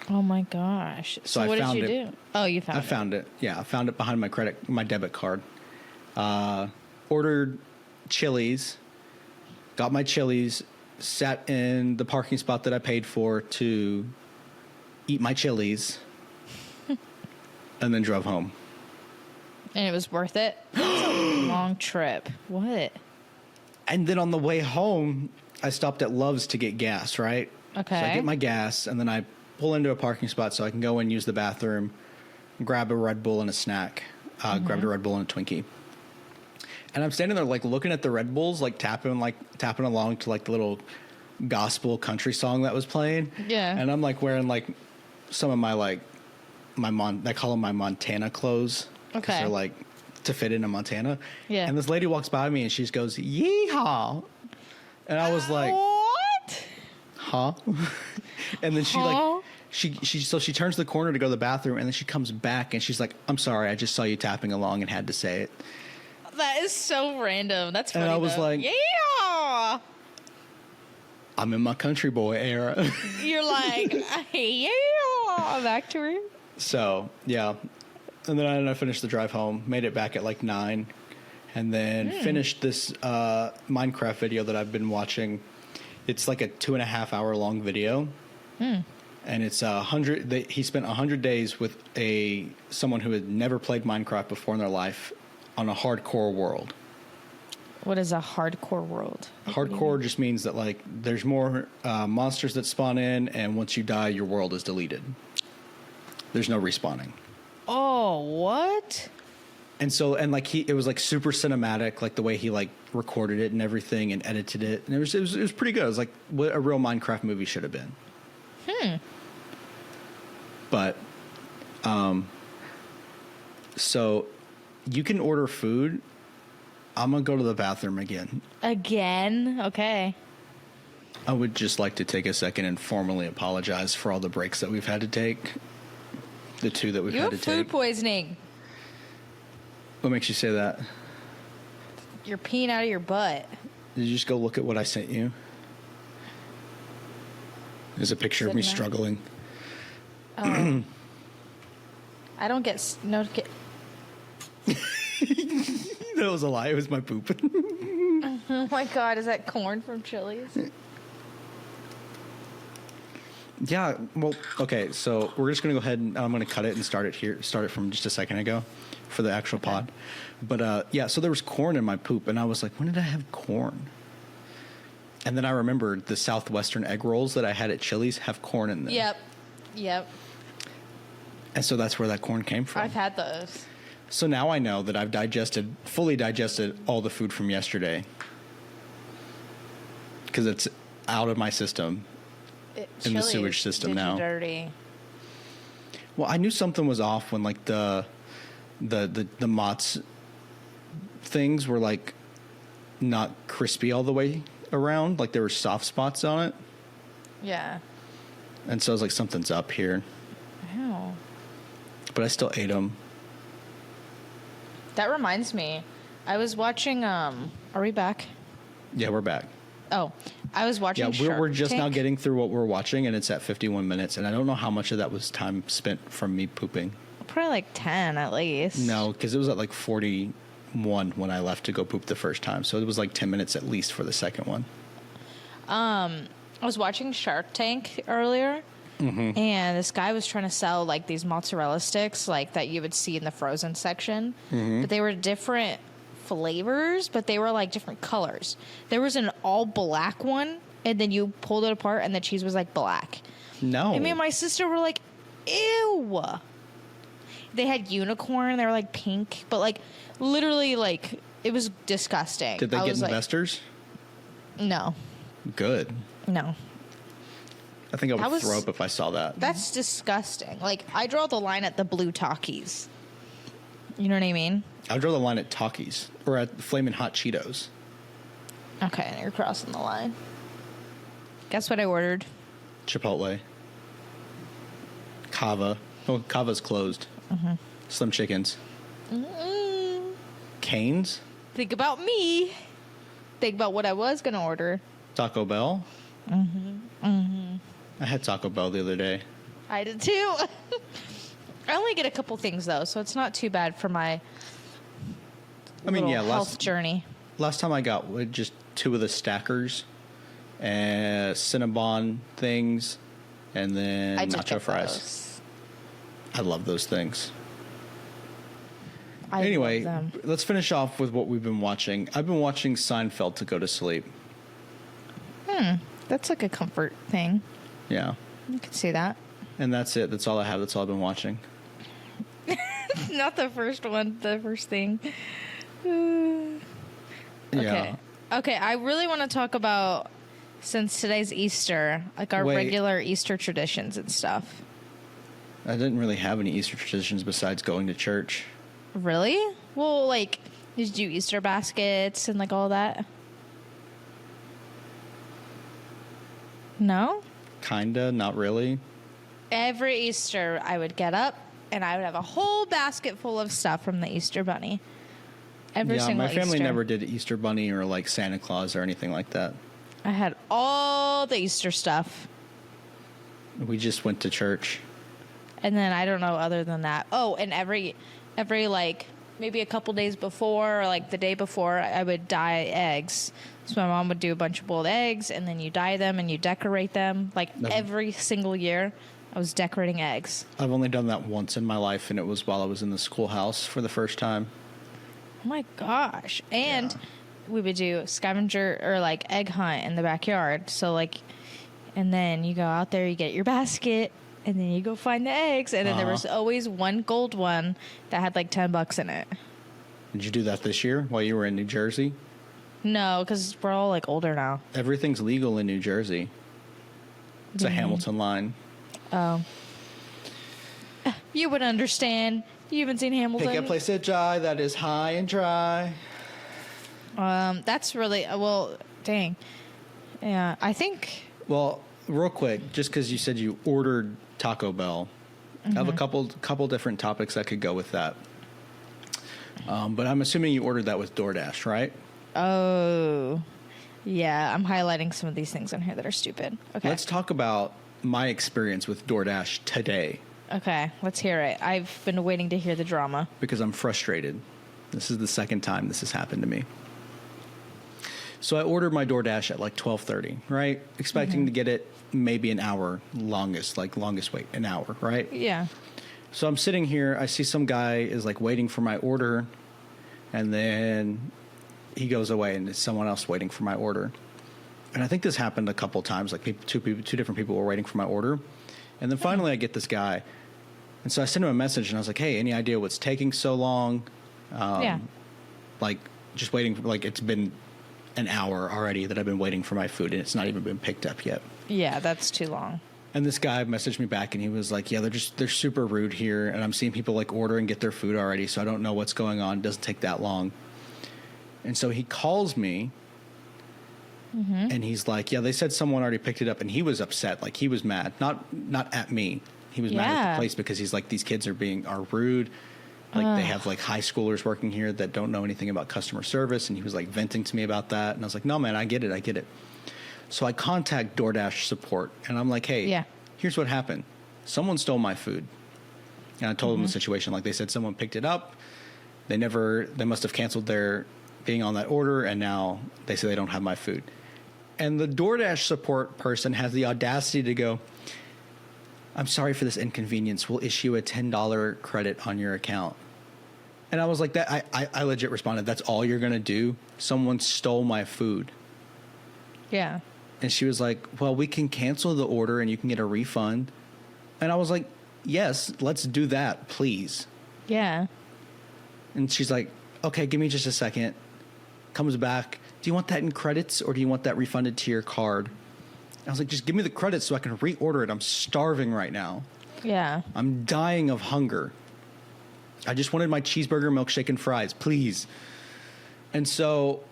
Oh my gosh! So what did you do? Oh, you found it. I found it. Yeah, I found it behind my debit card. Ordered Chili's, got my Chili's, sat in the parking spot that I paid for to eat my Chili's, and then drove home. And it was worth it? It's a long trip. What? And then on the way home, I stopped at Love's to get gas, right? Okay. So I get my gas, and then I pull into a parking spot so I can go and use the bathroom, grab a Red Bull and a snack. Grabbed a Red Bull and a Twinkie. And I'm standing there, like, looking at the Red Bulls, like, tapping along to, like, the little gospel country song that was playing. Yeah. And I'm, like, wearing, like, some of my, like, I call them my Montana clothes. Okay. Because they're, like, to fit into Montana. Yeah. And this lady walks by me, and she just goes, yeehaw. And I was like, what? huh? And then she, like, she turns the corner to go to the bathroom, and then she comes back, and she's like, I'm sorry, I just saw you tapping along and had to say it. That is so random. That's funny. And I was like, yeah. I'm in my country boy era. You're like, yeah. Back to her. So, yeah. And then I finished the drive home, made it back at like 9, and then finished this Minecraft video that I've been watching. It's like a 2.5 hour long video. And it's 100. He spent 100 days with someone who had never played Minecraft before in their life on a hardcore world. What is a hardcore world? Hardcore just means that, like, there's more monsters that spawn in, and once you die, your world is deleted. There's no respawning. Oh, what? And so, and like it was like super cinematic, like the way he like recorded it and everything and edited it, and it was pretty good. It was like what a real Minecraft movie should have been. But, so you can order food. I'm gonna go to the bathroom again. Again? Okay. I would just like to take a second and formally apologize for all the breaks that we've had to take. The 2 that we've You had have to take. food poisoning. What makes you say that? You're peeing out of your butt. Did you just go look at what I sent you? There's a picture of me struggling. I don't get That was a lie. It was my poop. Oh my god, is that corn from Chili's? Yeah, well, okay, so we're just going to go ahead and I'm going to cut it and start it from just a second ago for the actual pod. But, yeah, so there was corn in my poop, and I was like, when did I have corn? And then I remembered the Southwestern egg rolls that I had at Chili's have corn in them. Yep. And so that's where that corn came from. I've had those. So now I know that I've fully digested all the food from yesterday. Because it's out of my system. In the sewage system did now. You dirty. Well, I knew something was off when like the Mott's things were like not crispy all the way around, like there were soft spots on it. Yeah. And so I was like, something's up here. Ew. But I still ate them. That reminds me, I was watching. Are we back? Yeah, we're back. Oh, I was watching. Yeah, we're just Shark now Tank. getting through what we're watching, and it's at 51 minutes, and I don't know how much of that was time spent from me pooping. Probably like 10 at least. No, because it was at like 41 when I left to go poop the first time, so it was like 10 minutes at least for the second one. I was watching Shark Tank earlier, and this guy was trying to sell like these mozzarella sticks, like that you would see in the frozen section, but they were different flavors, but they were like different colors. There was an all black one, and then you pulled it apart, and the cheese was like black. No, And me and my sister were like, "Ew." They had unicorn. They were like pink, but like literally like it was disgusting. Did they get was investors? Like, no. Good. No. I think I That would was- throw up if I saw that. That's disgusting. Like, I draw the line at the blue Takis. You know what I mean? I'll draw the line at Takis or at Flamin' Hot Cheetos. Okay, you're crossing the line. Guess what I ordered? Chipotle. Kava. Oh, Kava's closed. Slim Chickens. Canes? Think about me. Think about what I was going to order. Taco Bell? I had Taco Bell the other day. I did too. I only get a couple things though, so it's not too bad for my health journey. Last time I got just 2 of the stackers and Cinnabon things and then nacho fries. I love those things. Anyway, let's finish off with what we've been watching. I've been watching Seinfeld to go to sleep. That's like a comfort thing. Yeah. You can see that. And that's it. That's all I have. That's all I've been watching. Not the first one, the first thing. Yeah. Okay, I really want to talk about, since today's Easter, like our regular Easter traditions and stuff. I didn't really have any Easter traditions besides going to church. Really? Well, like, did you do Easter baskets and like all that? No? Kinda, not really. Every Easter, I would get up and I would have a whole basket full of stuff from the Easter Bunny. Every single my family Easter. never did Easter Bunny or like Santa Claus or anything like that. I had all the Easter stuff. We just went to church. And then I don't know other than that. Oh, and every like maybe a couple days before or like the day before, I would dye eggs. So my mom would do a bunch of boiled eggs and then you dye them and you decorate them. Like every single year, I was decorating eggs. I've only done that once in my life, and it was while I was in the schoolhouse for the first time. Oh my gosh. And we would do scavenger or like egg hunt in the backyard. So like, and then you go out there, you get your basket, and then you go find the eggs. And then there was always one gold one that had like $10 in it. Did you do that this year while you were in New Jersey? No, because we're all like older now. Everything's legal in New Jersey. It's a Hamilton line. Oh. You would understand. You haven't seen Hamilton. Pick a place to dry that is high and dry. That's really, well, dang. Yeah, I think. Well, real quick, just because you said you ordered Taco Bell, I have a couple different topics that could go with that. But I'm assuming you ordered that with DoorDash, right? Oh, yeah. I'm highlighting some of these things on here that are stupid. Okay. Let's talk about my experience with DoorDash today. Okay, let's hear it. I've been waiting to hear the drama. Because I'm frustrated. This is the second time this has happened to me. So I ordered my DoorDash at like 12:30, right? Expecting to get it maybe an hour, longest wait, an hour, right? Yeah. So I'm sitting here, I see some guy is like waiting for my order, and then he goes away and it's someone else waiting for my order. And I think this happened a couple times, like two different people were waiting for my order. And then finally I get this guy. And so I sent him a message and I was like, hey, any idea what's taking so long? Like just waiting, like it's been an hour already that I've been waiting for my food and it's not even been picked up yet. Yeah, that's too long. And this guy messaged me back and he was like, yeah, they're super rude here. And I'm seeing people like order and get their food already. So I don't know what's going on. It doesn't take that long. And so he calls me and he's like, yeah, they said someone already picked it up. And he was upset. Like he was mad, not at me. He was mad at the place because he's like, these kids are rude. Like they have like high schoolers working here that don't know anything about customer service. And he was like venting to me about that. And I was like, no, man, I get it. So I contact DoorDash support and I'm like, hey, here's what happened. Someone stole my food. And I told them the situation. Like they said, someone picked it up. They must have canceled their being on that order. And now they say they don't have my food. And the DoorDash support person has the audacity to go, I'm sorry for this inconvenience. We'll issue a $10 credit on your account. And I was like, that. I legit responded, that's all you're going to do? Someone stole my food. Yeah. And she was like, well, we can cancel the order and you can get a refund. And I was like, yes, let's do that, please. Yeah. And she's like, okay, give me just a second. Comes back. Do you want that in credits or do you want that refunded to your card? I was like, just give me the credits so I can reorder it. I'm starving right now. Yeah. I'm dying of hunger. I just wanted my cheeseburger, milkshake, and fries, please. And so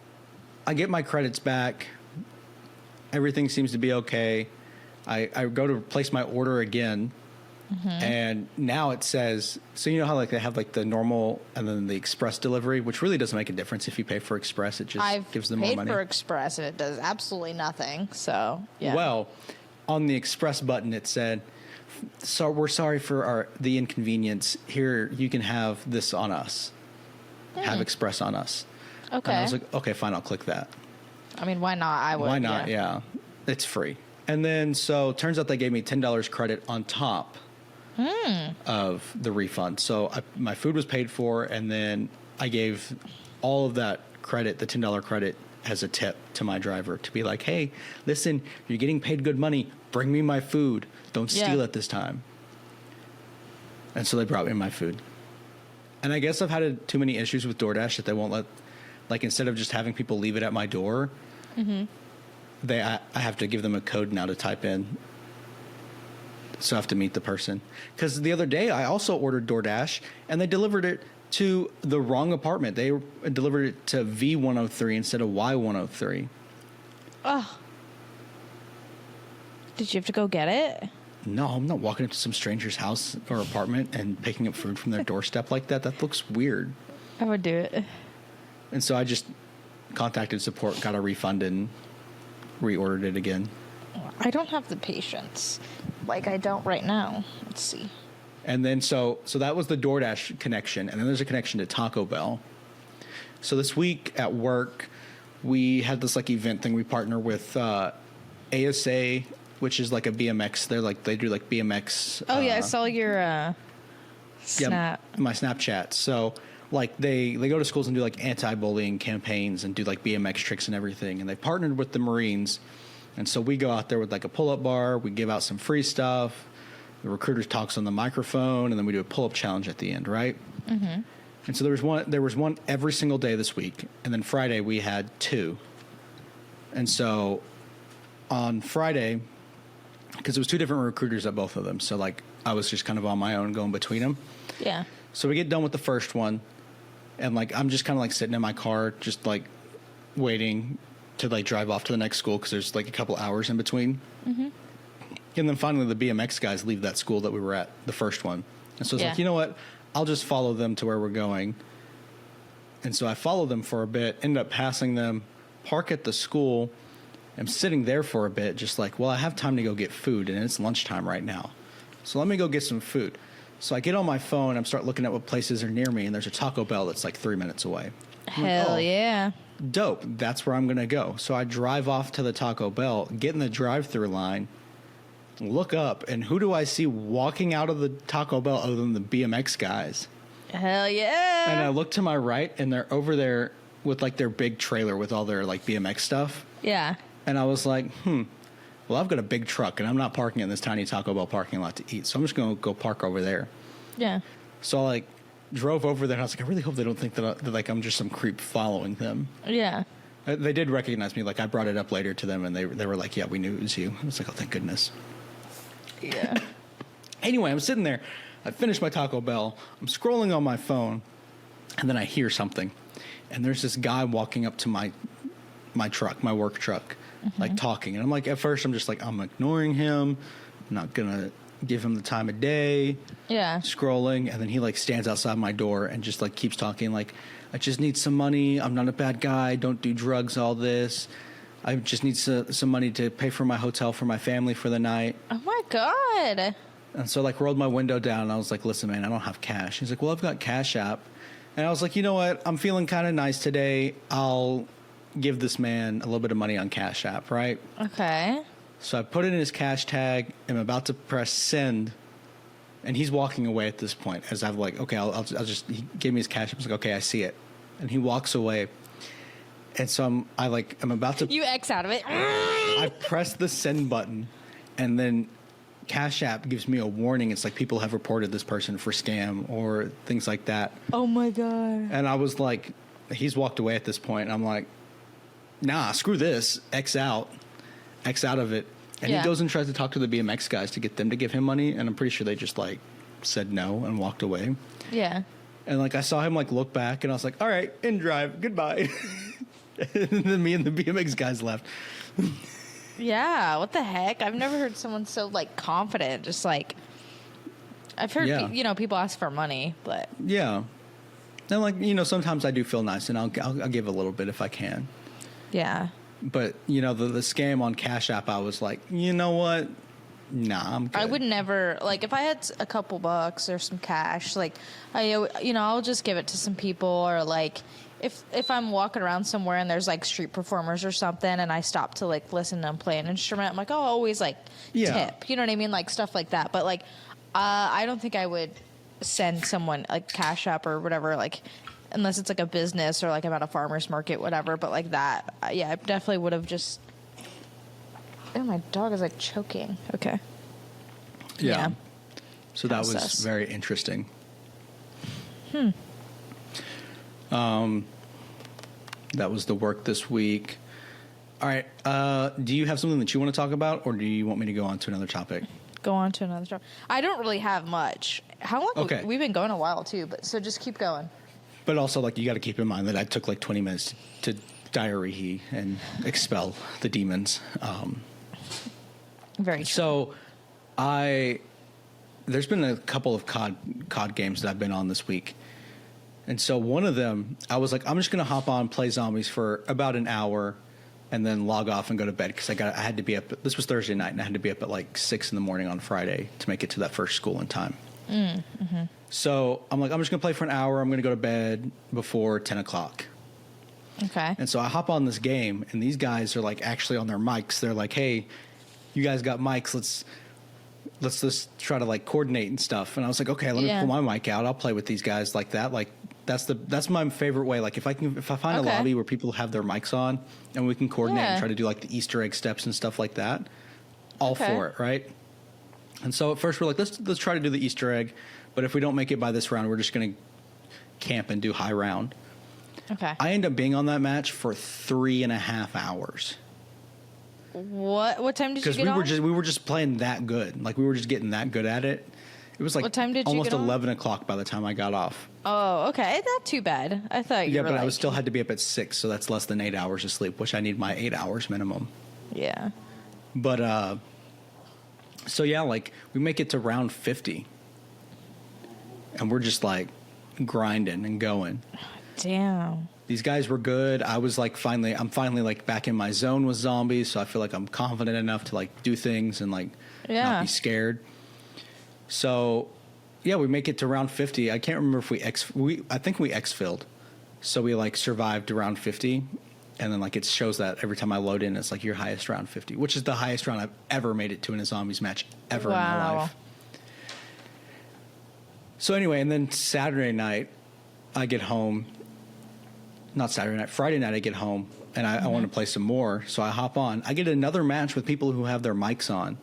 I get my credits back. Everything seems to be okay. I go to place my order again, And now it says, so you know how like they have like the normal and then the express delivery, which really doesn't make a difference if you pay for express. It just gives them more money. I've paid for express and it does absolutely nothing. So yeah. Well, on the express button it said, "So we're sorry for the inconvenience. Here you can have this on us. Have express on us." Okay. And I was like, okay, fine, I'll click that. I mean, why not? I would. Why not? Yeah. It's free. And then so turns out they gave me $10 credit on top of the refund. So my food was paid for, and then I gave all of that credit, the $10 credit, as a tip to my driver to be like, hey, listen, you're getting paid good money. Bring me my food. Don't steal it this time. And so they brought me my food. And I guess I've had too many issues with DoorDash that they won't let, like instead of just having people leave it at my door, I have to give them a code now to type in. So I have to meet the person. Because the other day I also ordered DoorDash and they delivered it to the wrong apartment. They delivered it to V103 instead of Y103. Oh. Did you have to go get it? No, I'm not walking up to some stranger's house or apartment and picking up food from their doorstep like that. That looks weird. I would do it. And so I just contacted support, got a refund, and reordered it again. I don't have the patience. Like I don't right now. Let's see. And then so that was the DoorDash connection. And then there's a connection to Taco Bell. So this week at work, we had this like event thing. We partner with ASA, which is like a BMX. They do like BMX. Oh yeah, I saw your snap. Yeah, my Snapchat. So like they go to schools and do like anti-bullying campaigns and do like BMX tricks and everything. And they partnered with the Marines. And so we go out there with like a pull-up bar. We give out some free stuff. The recruiter talks on the microphone, and then we do a pull-up challenge at the end, right? Mm-hmm. And so there was one every single day this week, and then Friday we had two. And so on Friday, because it was two different recruiters at both of them, so like I was just kind of on my own going between them. Yeah. So we get done with the first one, and like I'm just kind of like sitting in my car, just like waiting to like drive off to the next school because there's like a couple hours in between. Mm-hmm. And then finally the BMX guys leave that school that we were at, the first one. And so I was like, you know what? I'll just follow them to where we're going. And so I followed them for a bit, ended up passing them, park at the school. I'm sitting there for a bit, just like, well, I have time to go get food, and it's lunchtime right now. So let me go get some food. So I get on my phone, I'm start looking at what places are near me, and there's a Taco Bell that's like 3 minutes away. Hell yeah. Dope. That's where I'm going to go. So I drive off to the Taco Bell, get in the drive-thru line, look up, and who do I see walking out of the Taco Bell other than the BMX guys? Hell yeah. And I look to my right, and they're over there with like their big trailer with all their like BMX stuff. Yeah. And I was like, well, I've got a big truck, and I'm not parking in this tiny Taco Bell parking lot to eat, so I'm just going to go park over there. Yeah. So I like drove over there, and I was like, I really hope they don't think that like I'm just some creep following them. Yeah. They did recognize me. Like I brought it up later to them, and they were like, yeah, we knew it was you. I was like, oh, thank goodness. Yeah. Anyway, I'm sitting there. I finished my Taco Bell. I'm scrolling on my phone, and then I hear something. And there's this guy walking up to my truck, my work truck, like talking. And I'm like, at first, I'm just like, I'm ignoring him. I'm not going to give him the time of day. Yeah. Scrolling. And then he like stands outside my door and just like keeps talking like, I just need some money. I'm not a bad guy. Don't do drugs, all this. I just need some money to pay for my hotel for my family for the night. Oh my God. And so like rolled my window down and I was like, listen, man, I don't have cash. He's like, well, I've got Cash App. And I was like, you know what? I'm feeling kind of nice today. I'll give this man a little bit of money on Cash App, right? Okay. So I put it in his cash tag. I'm about to press send. And he's walking away at this point as I've like, okay, I'll just, he gave me his Cash App. I was like, okay, I see it. And he walks away. And so I'm about to. You X out of it. I press the send button, and then Cash App gives me a warning. It's like people have reported this person for scam or things like that. Oh my God. And I was like, he's walked away at this point. And I'm like, nah, screw this. X out of it. And he goes and tries to talk to the BMX guys to get them to give him money. And I'm pretty sure they just like said no and walked away. Yeah. And like I saw him like look back, and I was like, all right, in drive, goodbye. And then me and the BMX guys left. Yeah, what the heck? I've never heard someone so like confident, just like I've heard, Yeah. people ask for money, but Yeah. And like, sometimes I do feel nice, and I'll give a little bit if I can. yeah. But the scam on Cash App, I was like, you know what? Nah, I'm good. I would never, like, if I had a couple bucks or some cash, like, I'll just give it to some people, or like, if I'm walking around somewhere and there's like street performers or something, and I stop to like listen to them play an instrument, I'm like, oh, I'll always like tip, you know what I mean, like stuff like that. But like, I don't think I would send someone like Cash App or whatever, like, unless it's like a business or like I'm at a farmer's market, whatever. But like that, yeah, I definitely would have just. Oh, my dog is like choking. Okay. Yeah. So that was Process. very interesting. That was the work this week. All right. Do you have something that you want to talk about, or do you want me to go on to another topic? Go on to another job. I don't really have much. How long? Okay. We've been going a while too, but so just keep going. But also, like, you got to keep in mind that I took like 20 minutes to diarrhea and expel the demons. Very true. So, there's been a couple of COD games that I've been on this week. And so one of them, I was like, I'm just going to hop on, play zombies for about an hour, and then log off and go to bed, because I had to be up. This was Thursday night, and I had to be up at like 6 in the morning on Friday to make it to that first school in time. Mm-hmm. So I'm like, I'm just going to play for an hour. I'm going to go to bed before 10 o'clock. Okay. And so I hop on this game, and these guys are like actually on their mics. They're like, hey, you guys got mics. Let's just try to like coordinate and stuff. And I was like, okay, let me pull my mic out. I'll play with these guys like that. Like that's my favorite way. Like if I find a lobby where people have their mics on and we can coordinate and try to do like the Easter egg steps and stuff like that, all for it, right? And so at first we're like, let's try to do the Easter egg, but if we don't make it by this round, we're just going to camp and do high round. Okay. I end up being on that match for 3.5 hours. What time did you get on? Because we were just playing that good. Like we were just getting that good at it. It was like what time did you almost get on? 11 o'clock by the time I got off. Oh, okay. Not too bad. I thought you were but like, I was still had to be up at 6, so that's less than 8 hours of sleep, which I need my 8 hours minimum. Yeah. But so yeah, like we make it to round 50, and we're just like grinding and going. Damn. These guys were good. I was like, I'm finally like back in my zone with zombies, so I feel like I'm confident enough to like do things and like not be scared. So yeah, we make it to round 50. I can't remember if I think we exfilled. So we like survived to round 50, and then like it shows that every time I load in, it's like your highest round 50, which is the highest round I've ever made it to in a zombies match ever in my life. So anyway, and then Saturday night I get home. Not Saturday night, Friday night I get home, and I want to play some more, so I hop on. I get another match with people who have their mics on.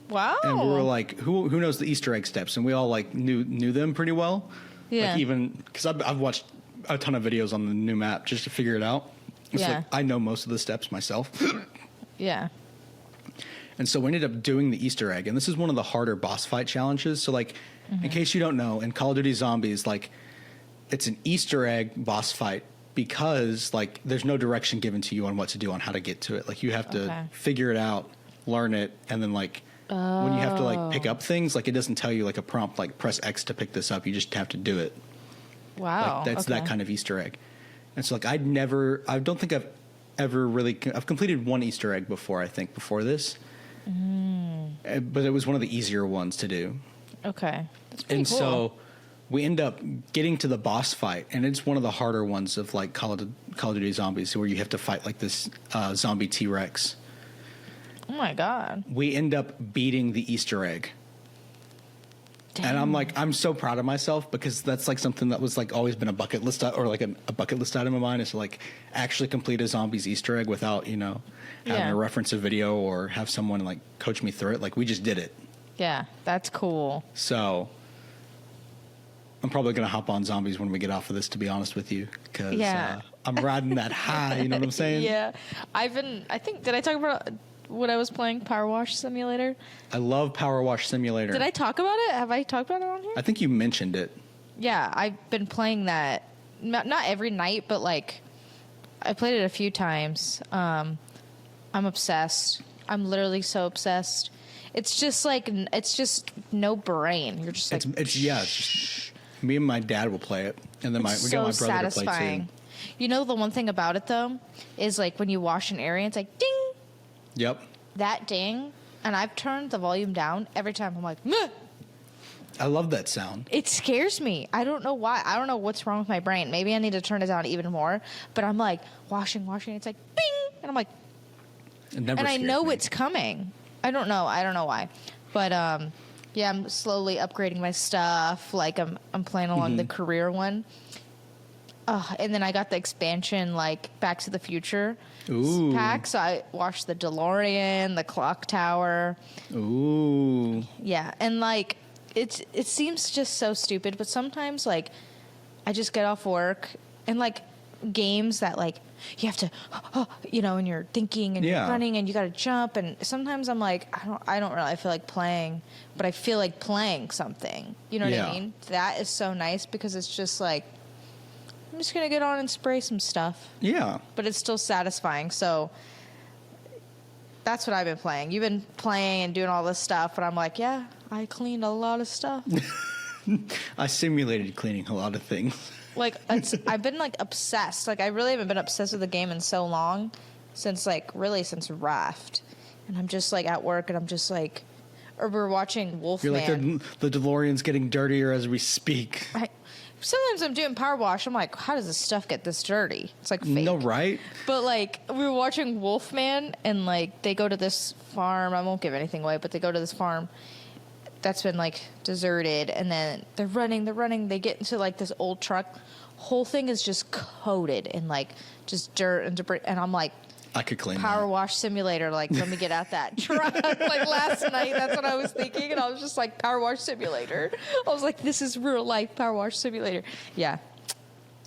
Wow. And we were like, who knows the Easter egg steps? And we all like knew them pretty well. Yeah. Like even because I've watched a ton of videos on the new map just to figure it out. It's like I know most of the steps myself. Yeah. And so we ended up doing the Easter egg, and this is one of the harder boss fight challenges. So like, in case you don't know, in Call of Duty Zombies, like it's an Easter egg boss fight, because like there's no direction given to you on what to do, on how to get to it. Like you have to figure it out, learn it, and then like when you have to like pick up things, like it doesn't tell you like a prompt like press X to pick this up. You just have to do it. Wow. Like that's that kind of Easter egg. And so like I don't think I've ever really I've completed one Easter egg before, I think, before this. But it was one of the easier ones to do. Okay. That's pretty And cool. so we end up getting to the boss fight, and it's one of the harder ones of like Call of Duty Zombies, where you have to fight like this zombie T-Rex. Oh my god. We end up beating the Easter egg. Damn. And I'm like, I'm so proud of myself, because that's like something that was like always been a bucket list, or like a bucket list item of mine, is to like actually complete a zombies Easter egg without, having to reference a video or have someone like coach me through it. Like we just did it. Yeah, that's cool. So I'm probably going to hop on zombies when we get off of this, to be honest with you, because I'm riding that high. You know what I'm saying? Yeah. Did I talk about what I was playing, Power Wash Simulator? I love Power Wash Simulator. Did I talk about it? Have I talked about it on here? I think you mentioned it. Yeah, I've been playing that, not every night, but like I played it a few times. I'm obsessed. I'm literally so obsessed. It's just like it's just no brain. You're just like It's just me and my dad will play it, and then we it's get my so brother satisfying. to play too. You know, the one thing about it though is like when you wash an area, it's like ding. Yep. That ding, and I've turned the volume down every time. I'm like, meh. I love that sound. It scares me. I don't know why. I don't know what's wrong with my brain. Maybe I need to turn it down even more. But I'm like washing. It's like bing, and I'm like, It never and I scares know me. it's coming. I don't know why. But yeah, I'm slowly upgrading my stuff. Like I'm playing along the career one. And then I got the expansion, like Back to the Future Ooh. pack. So I watched the DeLorean, the clock tower. Ooh. Yeah, and like it seems just so stupid, but sometimes like I just get off work and like games that like you have to, and you're thinking and you're running and you got to jump, and sometimes I'm like I don't really feel like playing, but I feel like playing something. You know what I mean? That is so nice because it's just like I'm just gonna get on and spray some stuff. Yeah. But it's still satisfying. So that's what I've been playing. You've been playing and doing all this stuff, but I'm like, yeah, I cleaned a lot of stuff. I simulated cleaning a lot of things. Like I've been like obsessed. Like I really haven't been obsessed with the game in so long, since Raft. And I'm just like at work, and I'm just like, or we're watching Wolfman. You're like the DeLorean's getting dirtier as we speak. Sometimes I'm doing power wash. I'm like, how does this stuff get this dirty? It's like fake. No, right? But like we were watching Wolfman, and like they go to this farm. I won't give anything away, but they go to this farm that's been like deserted, and then they're running. They get into like this old truck. Whole thing is just coated in like just dirt and debris, and I'm like, I could clean Power that. wash simulator. Like, let me get out that truck. Like last night, that's what I was thinking, and I was just like, Power wash simulator. I was like, this is real life Power wash simulator. Yeah.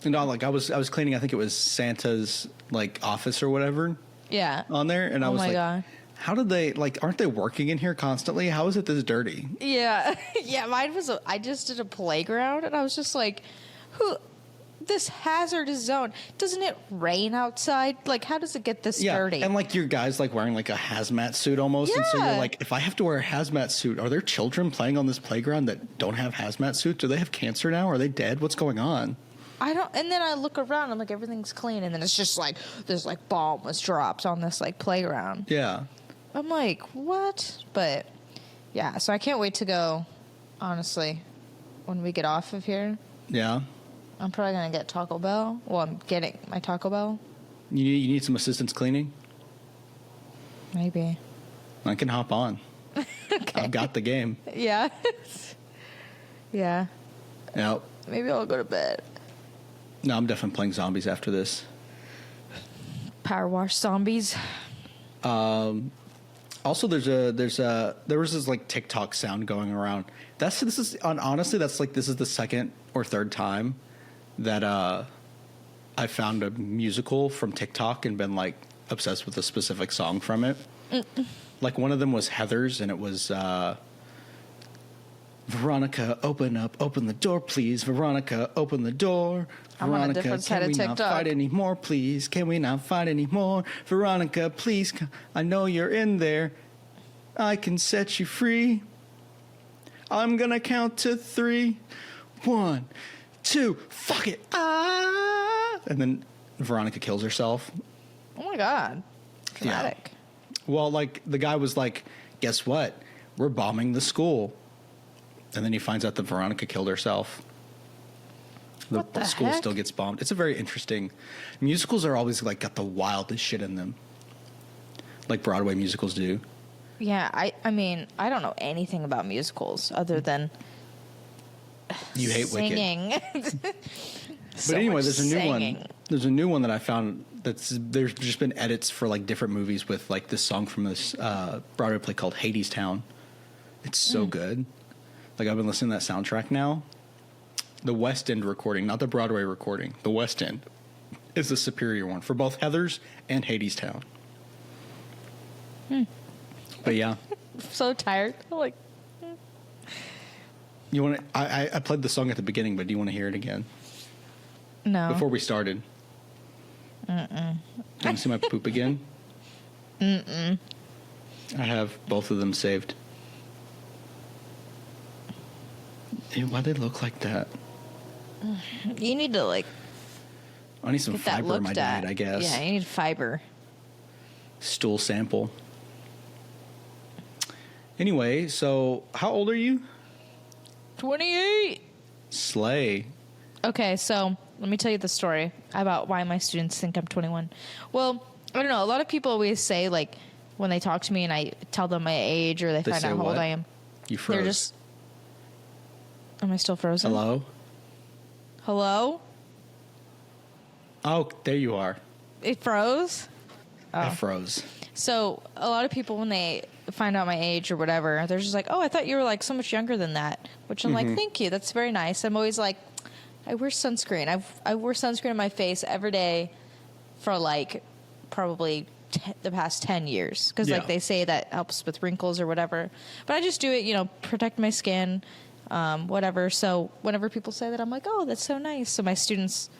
No, like I was cleaning. I think it was Santa's like office or whatever. Yeah. On there, and I was my like, God. how did they like? Aren't they working in here constantly? How is it this dirty? Yeah. Yeah. Mine was. I just did a playground, and I was just like, this hazardous zone. Doesn't it rain outside? Like, how does it get this dirty? And like your guy's like wearing like a hazmat suit almost, and so Yeah. you're like, if I have to wear a hazmat suit, are there children playing on this playground that don't have hazmat suits? Do they have cancer now? Are they dead? What's going on? I don't. And then I look around. I'm like, everything's clean, and then it's just like there's like bomb was dropped on this like playground. Yeah. I'm like, what? But yeah, so I can't wait to go. Honestly, when we get off of here, Yeah. I'm probably gonna get Taco Bell. Well, I'm getting my Taco Bell. You need some assistance cleaning? Maybe. I can hop on. Okay. I've got the game. Yeah. Yeah. Yep. Maybe I'll go to bed. No, I'm definitely playing zombies after this. Power wash zombies. Also, there was this like TikTok sound going around. This is honestly this is the second or third time that I found a musical from TikTok and been like obsessed with a specific song from it. Like one of them was Heather's, and it was Veronica, open the door, please. Veronica, open the door. I'm on a Veronica, different side of can we not TikTok. fight anymore, please? Can we not fight anymore? Veronica, please. I know you're in there. I can set you free. I'm gonna count to 3. 1, 2. Fuck it. Ah! And then Veronica kills herself. Oh my God. Dramatic. Well, like the guy was like, "Guess what? We're bombing the school." And then he finds out that Veronica killed herself. What the school heck? still gets bombed. It's a very interesting. Musicals are always like got the wildest shit in them, like Broadway musicals do. Yeah. I mean, I don't know anything about musicals other than You hate Wicked. singing. But anyway, there's a new one. There's a new one that I found. There's just been edits for like different movies with like this song from this Broadway play called Hades Town. It's so good. Like I've been listening to that soundtrack now. The West End recording, not the Broadway recording. The West End is the superior one for both Heathers and Hades Town. But yeah, I'm so tired. I'm like, you want to? I played the song at the beginning, but do you want to hear it again no. before we started? You want to see my poop again? I have both of them saved. Ew, why they look like that? You need to like I need some get that fiber in my looked at. diet, I guess. Yeah, you need fiber. Stool sample. Anyway, so how old are you? 28. Slay. Okay, so let me tell you the story about why my students think I'm 21. Well, I don't know. A lot of people always say, like, when they talk to me and I tell them my age or they find say out how what? old I am. You froze. They're just... Am I still frozen? Hello? Hello? Oh, there you are. It froze? I froze. So a lot of people, when they find out my age or whatever, they're just like, oh, I thought you were like so much younger than that. Which I'm like, thank you. That's very nice. I'm always like, I wear sunscreen. I wear sunscreen on my face every day for like probably the past 10 years. Because like they say that helps with wrinkles or whatever. But I just do it, you know, protect my skin, whatever. So whenever people say that, I'm like, oh, that's so nice. So my students...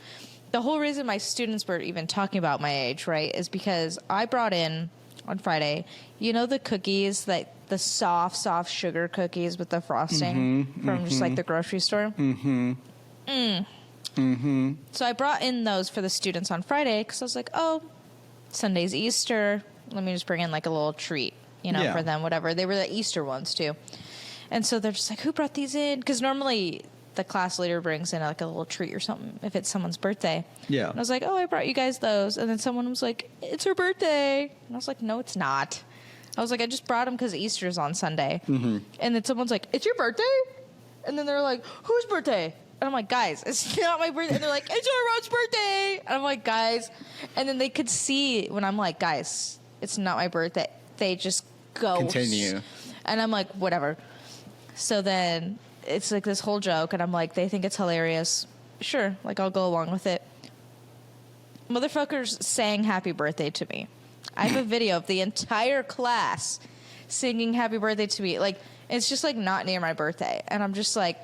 The whole reason my students were even talking about my age, right, is because I brought in on Friday, you know, the cookies, like the soft sugar cookies with the frosting from just like the grocery store. So I brought in those for the students on Friday because I was like, oh, Sunday's Easter. Let me just bring in like a little treat, you know, for them, whatever. They were the Easter ones too. And so they're just like, who brought these in? Because normally the class leader brings in like a little treat or something if it's someone's birthday. Yeah. And I was like, oh, I brought you guys those. And then someone was like, it's her birthday. And I was like, no, it's not. I was like, I just brought them because Easter's on Sunday. And then someone's like, it's your birthday? And then they're like, whose birthday? And I'm like, guys, it's not my birthday. And they're like, it's Aaron's birthday. And I'm like, guys. And then they could see when I'm like, guys, it's not my birthday. They just go. Continue. And I'm like, whatever. So then it's like this whole joke. And I'm like, they think it's hilarious. Sure. Like, I'll go along with it. Motherfuckers sang happy birthday to me. I have a video of the entire class singing happy birthday to me. Like, it's just like not near my birthday. And I'm just like,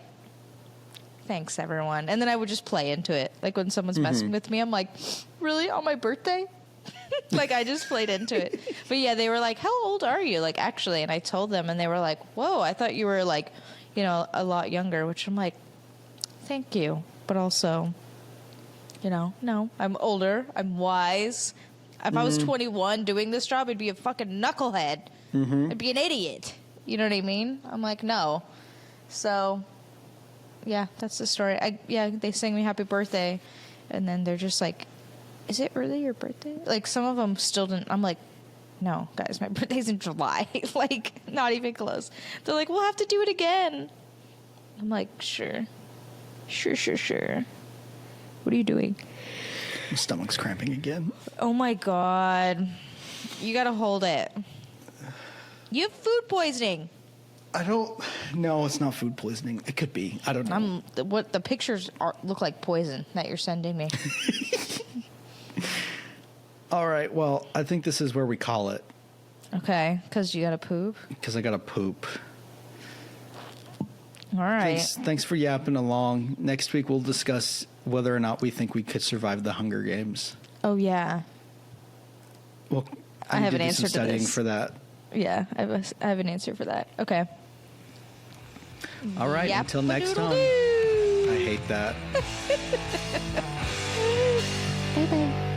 thanks, everyone. And then I would just play into it. Like when someone's messing with me, I'm like, really? On my birthday? Like I just played into it. But yeah, they were like, how old are you? Like actually. And I told them and they were like, whoa, I thought you were like, you know, a lot younger, which I'm like, thank you. But also, you know, no, I'm older. I'm wise. If I was 21 doing this job, I'd be a fucking knucklehead. I'd be an idiot. You know what I mean? I'm like, no. So, yeah, that's the story. They sang me happy birthday, and then they're just like, is it really your birthday? Like, some of them still didn't. I'm like, no, guys, my birthday's in July. Like, not even close. They're like, we'll have to do it again. I'm like, sure. Sure. What are you doing? My stomach's cramping again. Oh my God. You gotta hold it. You have food poisoning. No, it's not food poisoning. It could be. I don't know. What the pictures look like poison that you're sending me. All right. Well, I think this is where we call it. Okay. Because you gotta poop? Because I gotta poop. All right. Thanks for yapping along. Next week we'll discuss whether or not we think we could survive the Hunger Games. Oh, yeah. Well, I have an answer to studying this. for that. Yeah, I have an answer for that. Okay. All right, until next time. I hate that. Bye-bye.